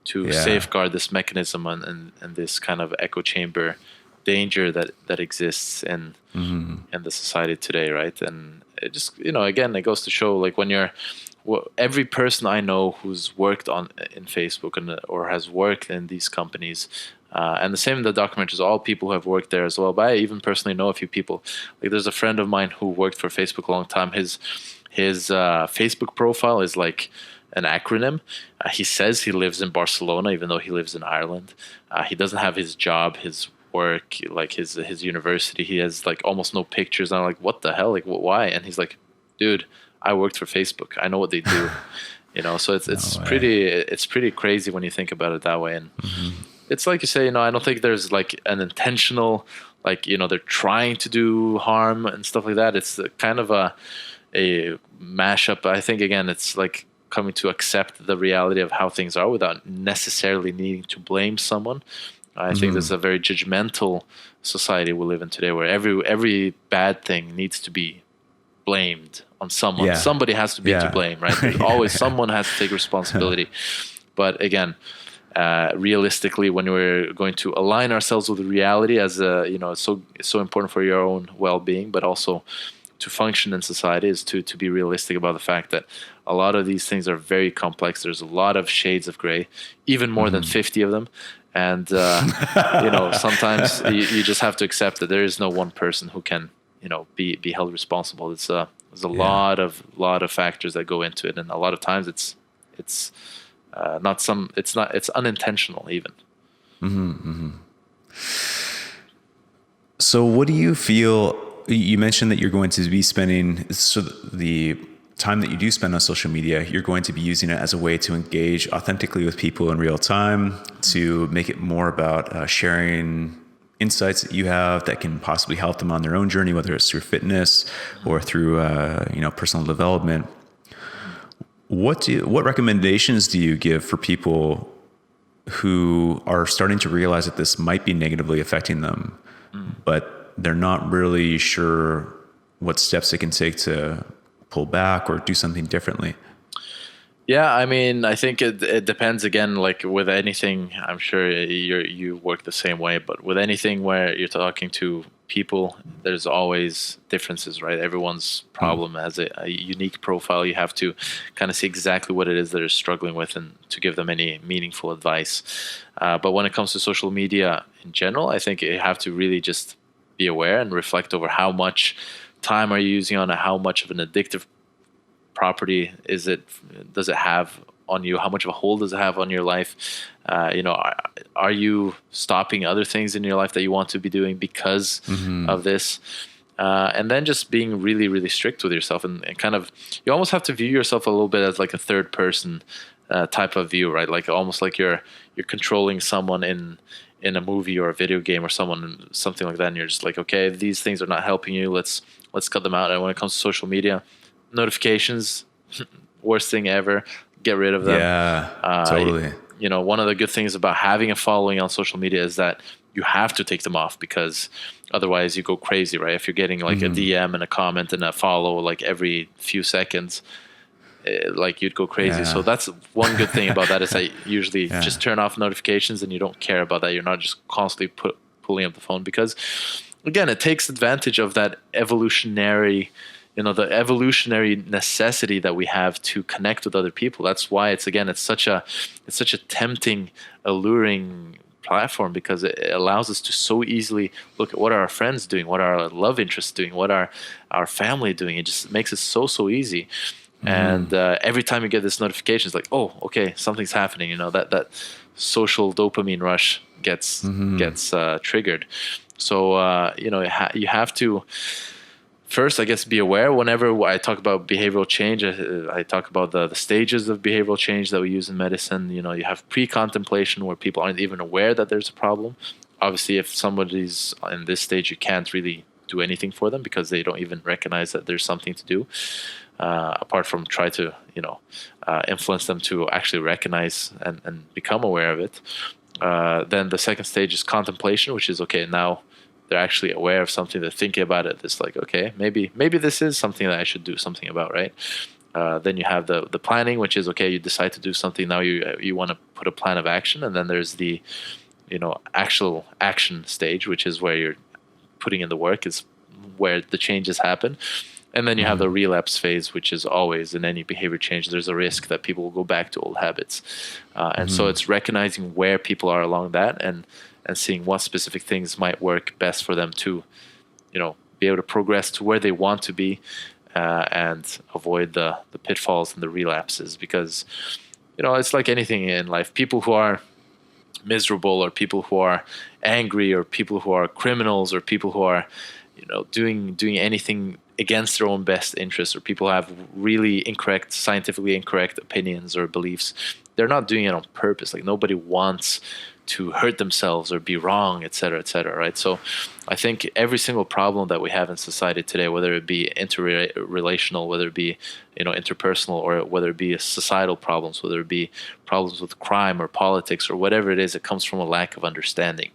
to safeguard this mechanism and this kind of echo chamber danger that exists in the society today, right? And it just, again, it goes to show, like, every person I know who's worked in Facebook or has worked in these companies, and the same in the documentary is all people who have worked there as well. But I even personally know a few people. Like, there's a friend of mine who worked for Facebook a long time. His Facebook profile is like an acronym. He says he lives in Barcelona, even though he lives in Ireland. He doesn't have his job, his work, like his university. He has like almost no pictures. And I'm like, what the hell? Like, why? And he's like, dude, I worked for Facebook. I know what they do. So it's pretty crazy when you think about it that way. And it's like you say, I don't think there's like an intentional, like, they're trying to do harm and stuff like that. It's kind of a mashup. I think, again, it's like coming to accept the reality of how things are without necessarily needing to blame someone. I think there's a very judgmental society we live in today, where every bad thing needs to be blamed on someone. Yeah. Somebody has to be to blame, right? There's always someone has to take responsibility. But again, realistically, when we're going to align ourselves with reality, as it's so important for your own well-being, but also to function in society, is to be realistic about the fact that a lot of these things are very complex. There's a lot of shades of gray, even more than 50 of them. And sometimes you just have to accept that there is no one person who can be held responsible. There's a lot of factors that go into it, and a lot of times it's unintentional even. So what do you feel? You mentioned that you're going to be spending the time that you do spend on social media, you're going to be using it as a way to engage authentically with people in real time, to make it more about sharing insights that you have that can possibly help them on their own journey, whether it's through fitness or through personal development. What recommendations do you give for people who are starting to realize that this might be negatively affecting them, but they're not really sure what steps they can take to pull back or do something differently? Yeah, I mean, I think it depends. Again, like with anything, I'm sure you work the same way, but with anything where you're talking to people, there's always differences, right? Everyone's problem has a unique profile. You have to kind of see exactly what it is that they're struggling with and to give them any meaningful advice. But when it comes to social media in general, I think you have to really just be aware and reflect over how much time are you using on it, how much of an addictive property does it have on you, how much of a hold does it have on your life? Are you stopping other things in your life that you want to be doing because of this? And then just being really, really strict with yourself and kind of, you almost have to view yourself a little bit as like a third person type of view, right? Like almost like you're controlling someone in a movie or a video game or something like that, and you're just like, okay, these things are not helping you, let's cut them out. And when it comes to social media, notifications, worst thing ever, get rid of them. Yeah, totally. One of the good things about having a following on social media is that you have to take them off, because otherwise you go crazy, right? If you're getting like a DM and a comment and a follow like every few seconds, like you'd go crazy. Yeah. So that's one good thing about that is I usually Yeah. just turn off notifications and you don't care about that. You're not just constantly pulling up the phone, because again, it takes advantage of that evolutionary, the evolutionary necessity that we have to connect with other people. That's why it's such a tempting, alluring platform, because it allows us to so easily look at what are our friends doing, what are our love interests doing, what are our family doing. It just makes it so easy. And every time you get this notification, it's like, oh, okay, something's happening. That social dopamine rush gets triggered. So you have to first, I guess, be aware. Whenever I talk about behavioral change, I talk about the stages of behavioral change that we use in medicine. You have pre-contemplation, where people aren't even aware that there's a problem. Obviously, if somebody's in this stage, you can't really do anything for them because they don't even recognize that there's something to do, apart from try to influence them to actually recognize and become aware of it. Then the second stage is contemplation, which is, okay, now they're actually aware of something, they're thinking about it. It's like, okay, maybe this is something that I should do something about, right? Then you have the planning, which is, okay, you decide to do something. Now you want to put a plan of action. And then there's the actual action stage, which is where you're putting in the work, is where the changes happen. And then you have the relapse phase, which is always in any behavior change, there's a risk that people will go back to old habits. And so it's recognizing where people are along that, and seeing what specific things might work best for them to, be able to progress to where they want to be, and avoid the pitfalls and the relapses. Because, it's like anything in life. People who are miserable, or people who are angry, or people who are criminals, or people who are, doing anything against their own best interests, or people who have really scientifically incorrect opinions or beliefs, they're not doing it on purpose. Like, nobody wants to hurt themselves or be wrong, et cetera, right? So I think every single problem that we have in society today, whether it be interrelational, whether it be interpersonal, or whether it be societal problems, whether it be problems with crime or politics or whatever it is, it comes from a lack of understanding.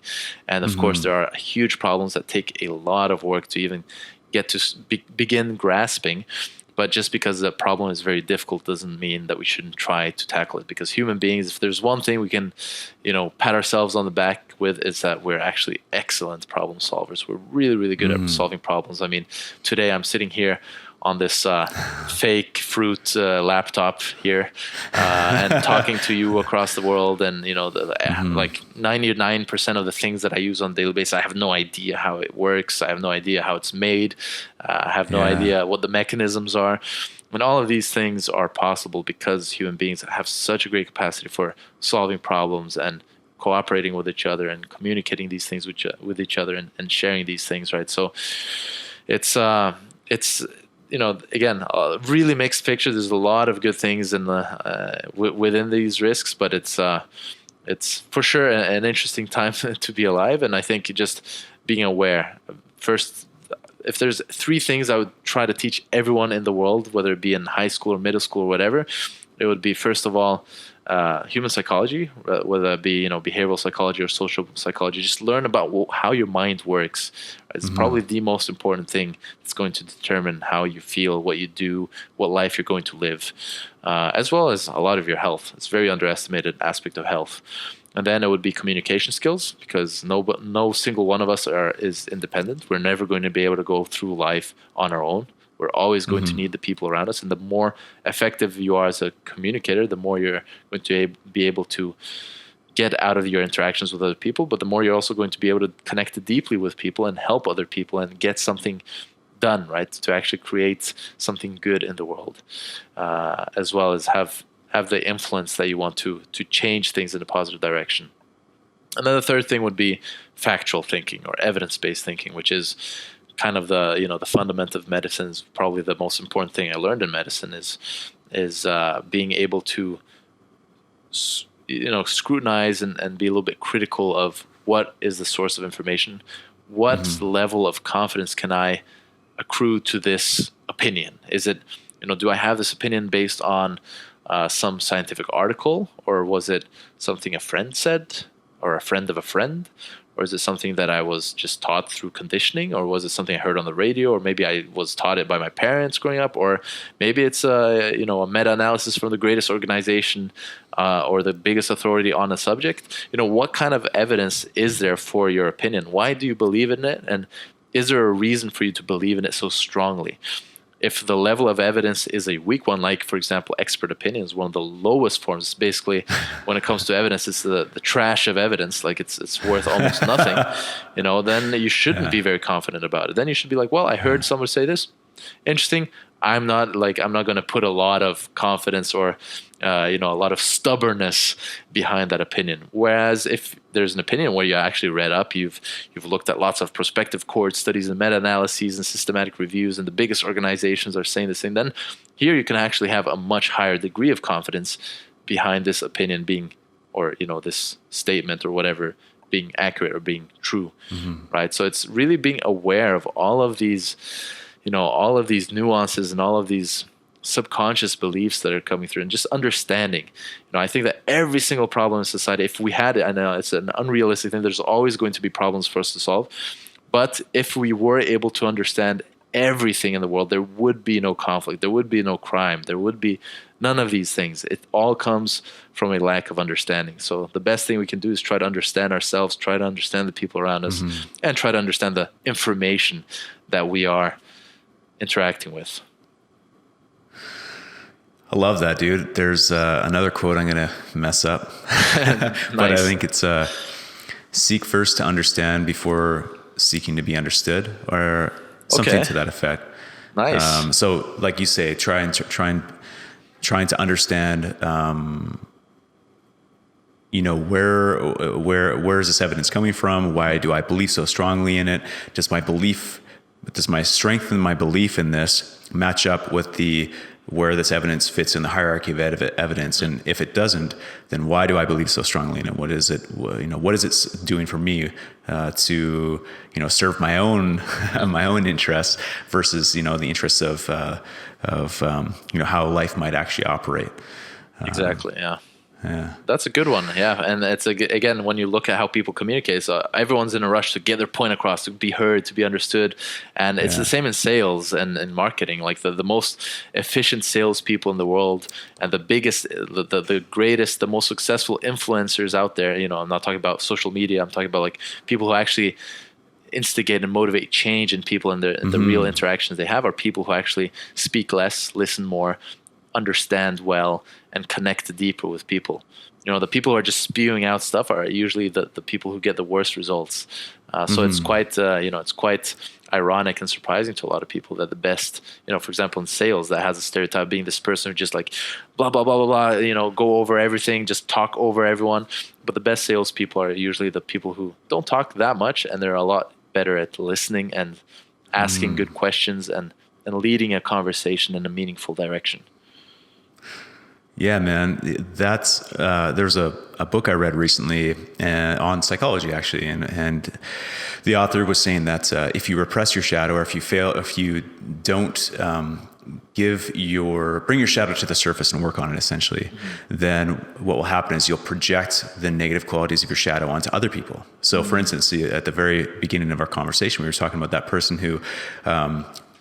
And of course, there are huge problems that take a lot of work to even get to begin grasping. But just because the problem is very difficult doesn't mean that we shouldn't try to tackle it. Because human beings, if there's one thing we can, pat ourselves on the back with, is that we're actually excellent problem solvers. We're really, really good at solving problems. I mean, today I'm sitting here on this fake fruit laptop here, and talking to you across the world. And, like 99% of the things that I use on a daily basis, I have no idea how it works. I have no idea how it's made. I have no idea what the mechanisms are. And all of these things are possible because human beings have such a great capacity for solving problems and cooperating with each other and communicating these things with each other, and sharing these things, right? So it's again, a really mixed picture. There's a lot of good things in within these risks, but it's for sure an interesting time to be alive. And I think just being aware. First, if there's 3 things I would try to teach everyone in the world, whether it be in high school or middle school or whatever, it would be, first of all, human psychology, whether it be behavioral psychology or social psychology. Just learn about how your mind works. It's probably the most important thing that's going to determine how you feel, what you do, what life you're going to live, as well as a lot of your health. It's a very underestimated aspect of health. And then it would be communication skills, because no single one of us is independent. We're never going to be able to go through life on our own. We're always going to need the people around us. And the more effective you are as a communicator, the more you're going to be able to get out of your interactions with other people, but the more you're also going to be able to connect deeply with people and help other people and get something done, right? To actually create something good in the world, as well as have the influence that you want to change things in a positive direction. And then the third thing would be factual thinking, or evidence-based thinking, which is kind of the fundament of medicine. Is probably the most important thing I learned in medicine is being able to scrutinize and be a little bit critical of what is the source of information, what level of confidence can I accrue to this opinion. Is it, do I have this opinion based on some scientific article, or was it something a friend said, or a friend of a friend, or is it something that I was just taught through conditioning, or was it something I heard on the radio, or maybe I was taught it by my parents growing up, or maybe it's a meta-analysis from the greatest organization or the biggest authority on a subject. What kind of evidence is there for your opinion? Why do you believe in it, and is there a reason for you to believe in it so strongly? If the level of evidence is a weak one, like, for example, expert opinion is one of the lowest forms. Basically, when it comes to evidence, it's the trash of evidence. Like, it's worth almost nothing. Then you shouldn't be very confident about it. Then you should be like, well, I heard someone say this. Interesting. I'm not going to put a lot of confidence or a lot of stubbornness behind that opinion. Whereas if there's an opinion where you actually read up, you've looked at lots of prospective cohort studies and meta-analyses and systematic reviews, and the biggest organizations are saying the same, then here you can actually have a much higher degree of confidence behind this opinion being, or this statement or whatever, being accurate or being true, right? So it's really being aware of all of these nuances and all of these subconscious beliefs that are coming through, and just understanding. I think that every single problem in society, if we had it, I know it's an unrealistic thing, there's always going to be problems for us to solve. But if we were able to understand everything in the world, there would be no conflict, there would be no crime, there would be none of these things. It all comes from a lack of understanding. So the best thing we can do is try to understand ourselves, try to understand the people around us, and try to understand the information that we are interacting with. I love that, dude. There's another quote I'm going to mess up, but I think it's seek first to understand before seeking to be understood, or something to that effect. Nice. So like you say, trying to understand, where is this evidence coming from? Why do I believe so strongly in it? Does my strength in my belief in this match up with where this evidence fits in the hierarchy of evidence? And if it doesn't, then why do I believe so strongly in it? What is it? What is it doing for me to serve my own my own interests versus the interests of how life might actually operate? Exactly. Yeah. That's a good one. Yeah. And it's again, when you look at how people communicate, so everyone's in a rush to get their point across, to be heard, to be understood. And it's the same in sales and in marketing. Like the most efficient salespeople in the world, and the biggest, the greatest, the most successful influencers out there, I'm not talking about social media, I'm talking about like people who actually instigate and motivate change in people and the real interactions they have, are people who actually speak less, listen more, understand well, and connect deeper with people. The people who are just spewing out stuff are usually the people who get the worst results. So it's quite it's quite ironic and surprising to a lot of people that the best, for example, in sales, that has a stereotype of being this person who just like blah blah blah blah blah, go over everything, just talk over everyone. But the best salespeople are usually the people who don't talk that much, and they're a lot better at listening and asking good questions and leading a conversation in a meaningful direction. Yeah, man, that's there's a book I read recently on psychology, actually, and the author was saying that if you repress your shadow, or if you don't bring your shadow to the surface and work on it, essentially, then what will happen is you'll project the negative qualities of your shadow onto other people. So, for instance, at the very beginning of our conversation, we were talking about that person who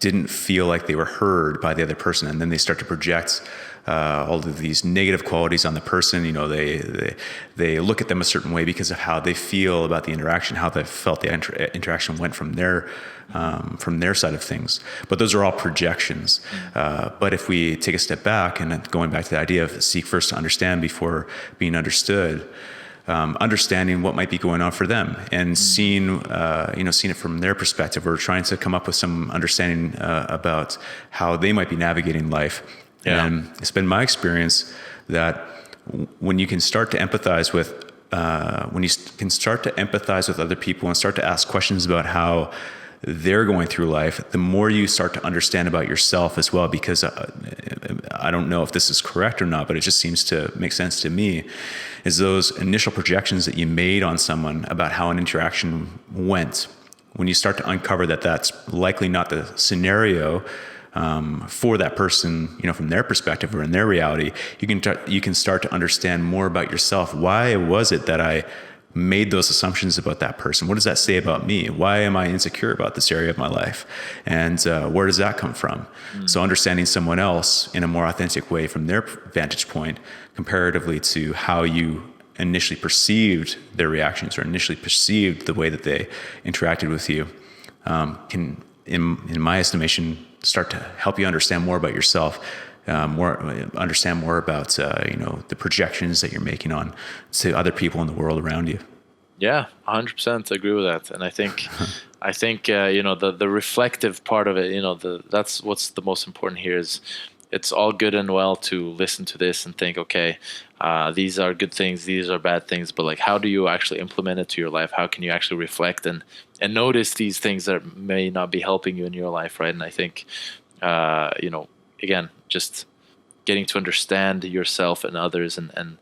didn't feel like they were heard by the other person, and then they start to project all of these negative qualities on the person. They look at them a certain way because of how they feel about the interaction, how they felt the interaction went from their side of things. But those are all projections. But if we take a step back, and going back to the idea of seek first to understand before being understood, understanding what might be going on for them, and seeing it from their perspective, or trying to come up with some understanding about how they might be navigating life. Yeah. And it's been my experience that when you can start to empathize with other people and start to ask questions about how they're going through life, the more you start to understand about yourself as well. Because I don't know if this is correct or not, but it just seems to make sense to me, is those initial projections that you made on someone about how an interaction went, when you start to uncover that that's likely not the scenario for that person, from their perspective or in their reality, you can start to understand more about yourself. Why was it that I made those assumptions about that person? What does that say about me? Why am I insecure about this area of my life? And where does that come from? So understanding someone else in a more authentic way from their vantage point, comparatively to how you initially perceived their reactions or initially perceived the way that they interacted with you, can, in my estimation, start to help you understand more about yourself, understand more about the projections that you're making on to other people in the world around you. Yeah, 100% agree with that. And I think the reflective part of it, that's what's the most important here. Is it's all good and well to listen to this and think, okay, these are good things, these are bad things, but like, how do you actually implement it to your life? How can you actually reflect and notice these things that may not be helping you in your life, right? And I think, again, just getting to understand yourself and others and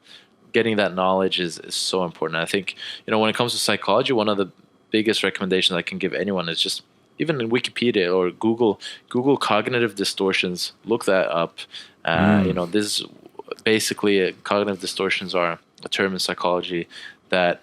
getting that knowledge is so important. I think, when it comes to psychology, one of the biggest recommendations I can give anyone is just, even in Wikipedia or Google cognitive distortions, look that up. This basically, cognitive distortions are a term in psychology that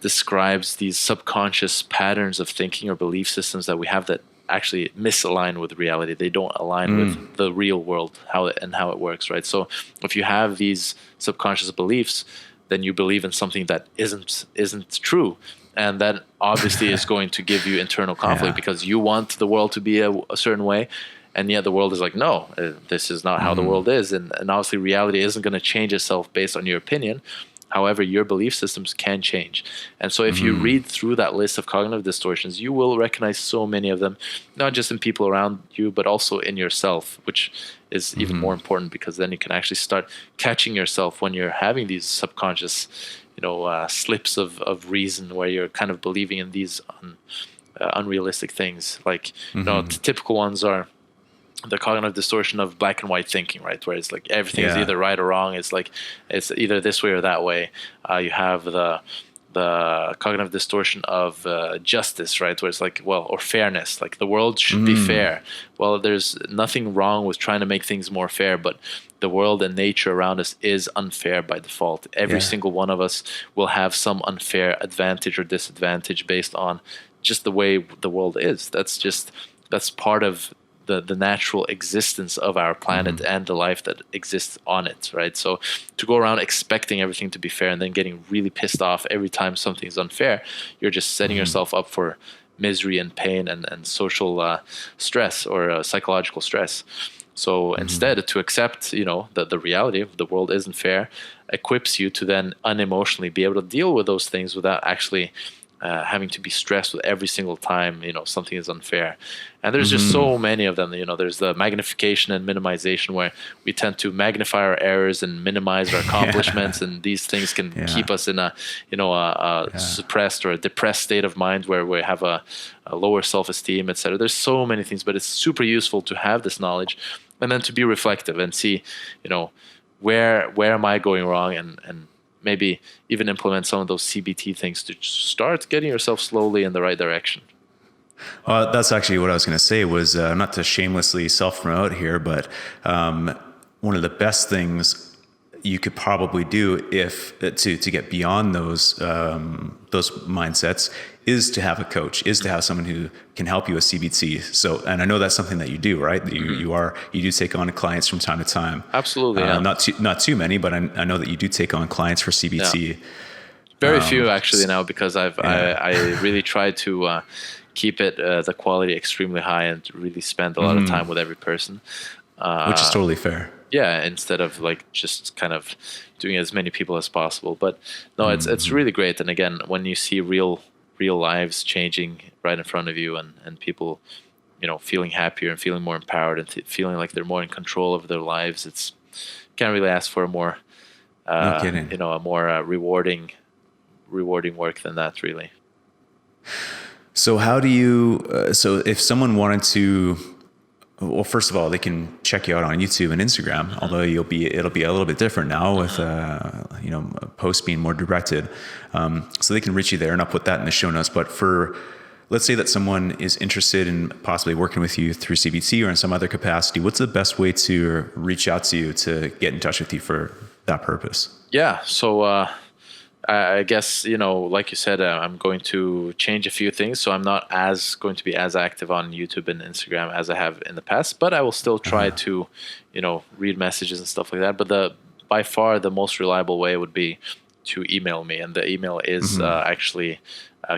describes these subconscious patterns of thinking or belief systems that we have that actually misalign with reality. They don't align with the real world, how it works, right? So if you have these subconscious beliefs, then you believe in something that isn't true. And that obviously is going to give you internal conflict because you want the world to be a certain way. And yet the world is like, no, this is not how the world is. And obviously reality isn't going to change itself based on your opinion. However, your belief systems can change. And so if you read through that list of cognitive distortions, you will recognize so many of them, not just in people around you, but also in yourself, which is even more important, because then you can actually start catching yourself when you're having these subconscious slips of reason where you're kind of believing in these unrealistic things. Like, the typical ones are the cognitive distortion of black and white thinking, right? Where it's like everything is either right or wrong. It's like it's either this way or that way. You have the cognitive distortion of justice, right? Where it's like, or fairness, like the world should be fair. Well, there's nothing wrong with trying to make things more fair, but the world and nature around us is unfair by default. Every single one of us will have some unfair advantage or disadvantage based on just the way the world is. That's part of the natural existence of our planet and the life that exists on it, right? So to go around expecting everything to be fair and then getting really pissed off every time something's unfair, you're just setting yourself up for misery and pain and social stress or psychological stress. So instead, to accept, that the reality of the world isn't fair equips you to then unemotionally be able to deal with those things without actually having to be stressed with every single time, something is unfair. And there's just so many of them. There's the magnification and minimization, where we tend to magnify our errors and minimize our accomplishments. And these things can keep us in a suppressed or a depressed state of mind where we have a lower self-esteem, etc. There's so many things, but it's super useful to have this knowledge and then to be reflective and see, where am I going wrong, and maybe even implement some of those CBT things to start getting yourself slowly in the right direction. That's actually what I was going to say was not to shamelessly self-promote here, but one of the best things you could probably do if to get beyond those mindsets is to have a coach, is to have someone who can help you with CBT. So, and I know that's something that you do, right? You do take on clients from time to time. Absolutely. Not too many, but I know that you do take on clients for CBT. Yeah. Very few actually now, because I really try to keep it the quality extremely high and really spend a lot of time with every person. Which is totally fair. Yeah, instead of like just kind of doing as many people as possible. But no, it's really great. And again, when you see real lives changing right in front of you, and people, feeling happier and feeling more empowered and feeling like they're more in control of their lives, it's can't really ask for a more, no kidding. A more rewarding work than that, really. So how do you? So if someone wanted to. Well, first of all, they can check you out on YouTube and Instagram, although it'll be a little bit different now with, posts being more directed. So they can reach you there, and I'll put that in the show notes. But let's say that someone is interested in possibly working with you through CBT or in some other capacity, what's the best way to reach out to you to get in touch with you for that purpose? Yeah. So, I guess, like you said, I'm going to change a few things. So I'm not going to be as active on YouTube and Instagram as I have in the past, but I will still try to, read messages and stuff like that. But by far the most reliable way would be to email me. And the email is actually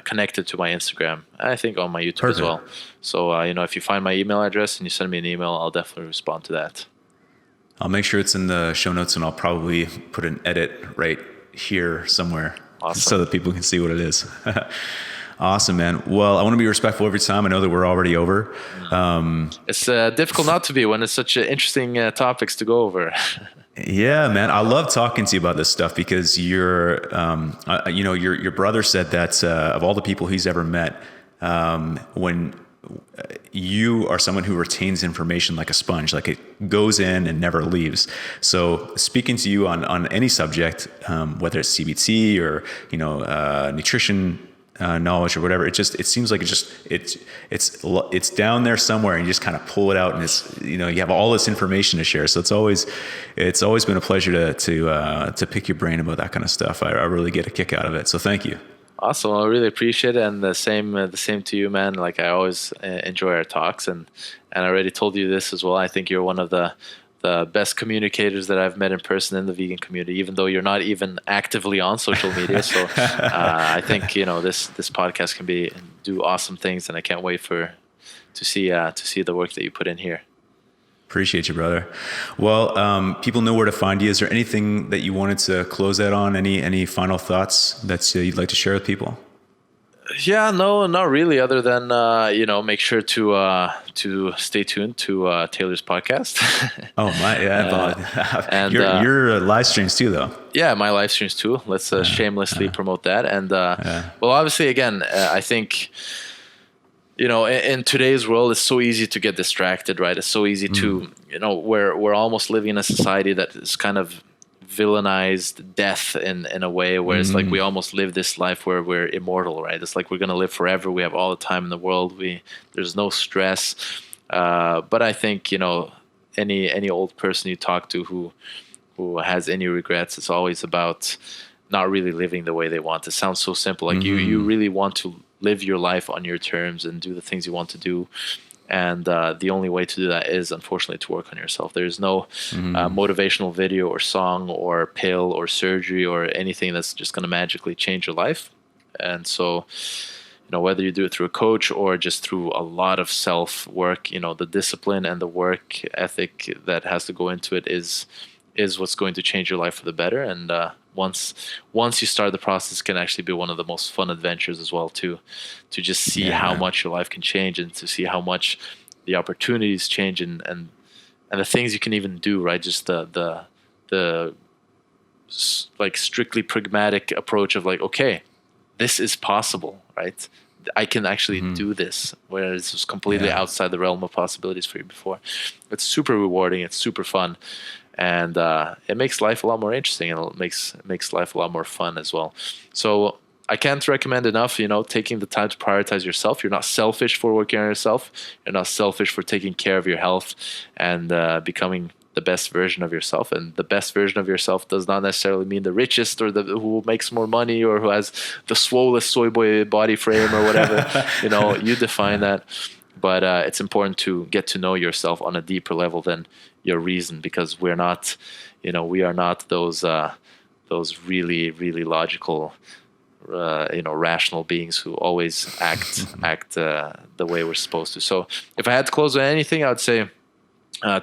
connected to my Instagram. I think on my YouTube as well. So, if you find my email address and you send me an email, I'll definitely respond to that. I'll make sure it's in the show notes, and I'll probably put an edit right here somewhere. Awesome. So that people can see what it is. Awesome, man. Well, I want to be respectful every time. I know that we're already over. It's difficult not to be when it's such interesting topics to go over. Yeah, man. I love talking to you about this stuff because your brother said that of all the people he's ever met, when you are someone who retains information like a sponge, like it goes in and never leaves. So speaking to you on any subject, whether it's CBT or, nutrition, knowledge or whatever, it seems like it's down there somewhere, and you just kind of pull it out, and it's, you have all this information to share. So it's always been a pleasure to pick your brain about that kind of stuff. I really get a kick out of it. So thank you. Awesome. I really appreciate it, and the same to you, man. Like, I always enjoy our talks, and I already told you this as well. I think you're one of the best communicators that I've met in person in the vegan community, even though you're not even actively on social media. So I think this podcast can do awesome things, and I can't wait to see the work that you put in here. Appreciate you, brother. Well, people know where to find you. Is there anything that you wanted to close out on? Any final thoughts that you'd like to share with people? Yeah, no, not really. Other than make sure to stay tuned to Taylor's podcast. Oh my, yeah, and your live streams too, though. Yeah, my live streams too. Let's shamelessly promote that. And well, obviously, again, I think, in today's world, it's so easy to get distracted, right? It's so easy to, we're almost living in a society that is kind of villainized death in a way where it's like we almost live this life where we're immortal, right? It's like we're going to live forever. We have all the time in the world. There's no stress. But I think, any old person you talk to who has any regrets, it's always about not really living the way they want. It sounds so simple. Like you really want to live your life on your terms and do the things you want to do. And the only way to do that is, unfortunately, to work on yourself. There's no motivational video or song or pill or surgery or anything that's just going to magically change your life. And so, whether you do it through a coach or just through a lot of self-work, the discipline and the work ethic that has to go into it is what's going to change your life for the better. And once you start the process, it can actually be one of the most fun adventures as well, to just see how much your life can change, and to see how much the opportunities change, and the things you can even do, right? Just the like strictly pragmatic approach of like, okay, this is possible, right? I can actually do this, whereas it was completely outside the realm of possibilities for you before. It's super rewarding. It's super fun. And it makes life a lot more interesting, and it makes life a lot more fun as well. So I can't recommend enough, taking the time to prioritize yourself. You're not selfish for working on yourself. You're not selfish for taking care of your health and becoming the best version of yourself. And the best version of yourself does not necessarily mean the richest or who makes more money or who has the swollest soy boy body frame or whatever. You define that. But it's important to get to know yourself on a deeper level than your reason, because we are not those really, really logical, rational beings who always act the way we're supposed to. So if I had to close with anything, I would say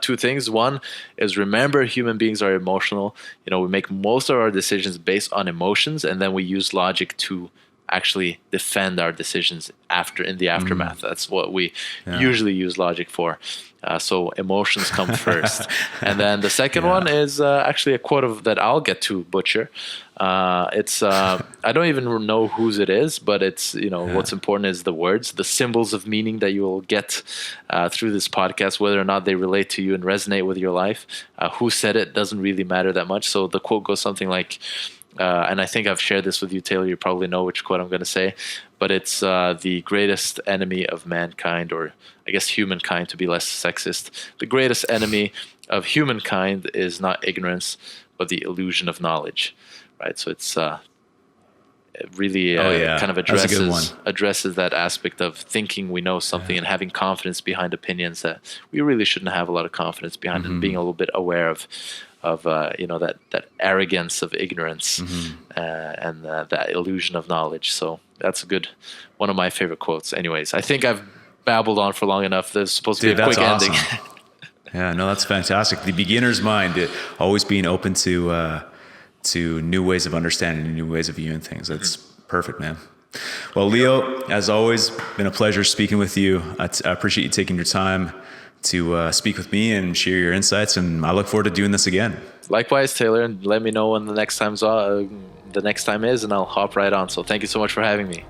two things. One is, remember, human beings are emotional. We make most of our decisions based on emotions, and then we use logic to actually defend our decisions in the aftermath. That's what we usually use logic for. So emotions come first. And then the second one is actually a quote that I'll get to butcher. It's I don't even know whose it is, but it's what's important is the words, the symbols of meaning that you will get through this podcast, whether or not they relate to you and resonate with your life. Who said it doesn't really matter that much. So the quote goes something like, and I think I've shared this with you, Taylor. You probably know which quote I'm going to say, but it's the greatest enemy of mankind, or I guess humankind, to be less sexist. The greatest enemy of humankind is not ignorance, but the illusion of knowledge, right? So it's really kind of That's a good one. addresses that aspect of thinking we know something and having confidence behind opinions that we really shouldn't have a lot of confidence behind, and being a little bit aware of that arrogance of ignorance and that illusion of knowledge. So that's one of my favorite quotes. Anyways, I think I've babbled on for long enough. There's supposed to be a quick ending. Yeah, no, that's fantastic. The beginner's mind, always being open to new ways of understanding, new ways of viewing things. That's perfect, man. Well, Leo, as always, been a pleasure speaking with you. I appreciate you taking your time to speak with me and share your insights, and I look forward to doing this again. Likewise, Taylor, and let me know when the next time is, and I'll hop right on. So thank you so much for having me.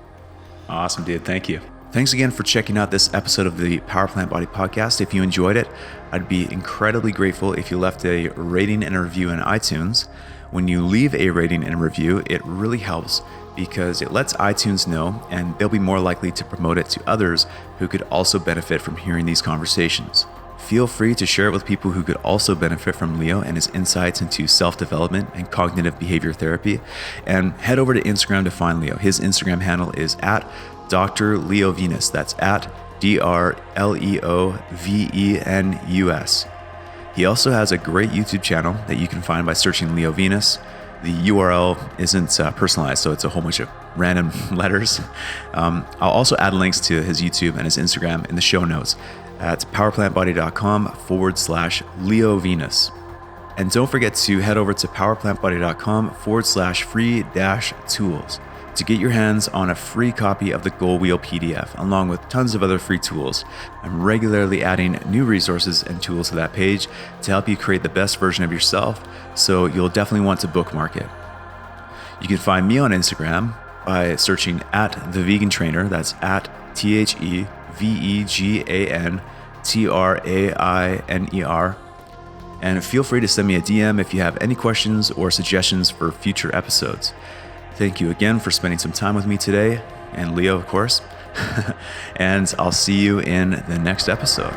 Awesome, dude. Thank you. Thanks again for checking out this episode of the Power Plant Body Podcast. If you enjoyed it, I'd be incredibly grateful if you left a rating and a review in iTunes. When you leave a rating and a review, it really helps because it lets iTunes know, and they'll be more likely to promote it to others who could also benefit from hearing these conversations. Feel free to share it with people who could also benefit from Leo and his insights into self-development and cognitive behavior therapy. And head over to Instagram to find Leo. His Instagram handle is at Dr. Leo Venus. That's at DrLeoVenus. He also has a great YouTube channel that you can find by searching Leo Venus. The URL isn't personalized, so it's a whole bunch of random letters. I'll also add links to his YouTube and his Instagram in the show notes at powerplantbody.com/Leo Venus. And don't forget to head over to powerplantbody.com/free-tools to get your hands on a free copy of the Goal Wheel PDF, along with tons of other free tools. I'm regularly adding new resources and tools to that page to help you create the best version of yourself, so you'll definitely want to bookmark it. You can find me on Instagram by searching at The Vegan Trainer. That's at TheVeganTrainer. And feel free to send me a DM if you have any questions or suggestions for future episodes. Thank you again for spending some time with me today, and Leo, of course. And I'll see you in the next episode.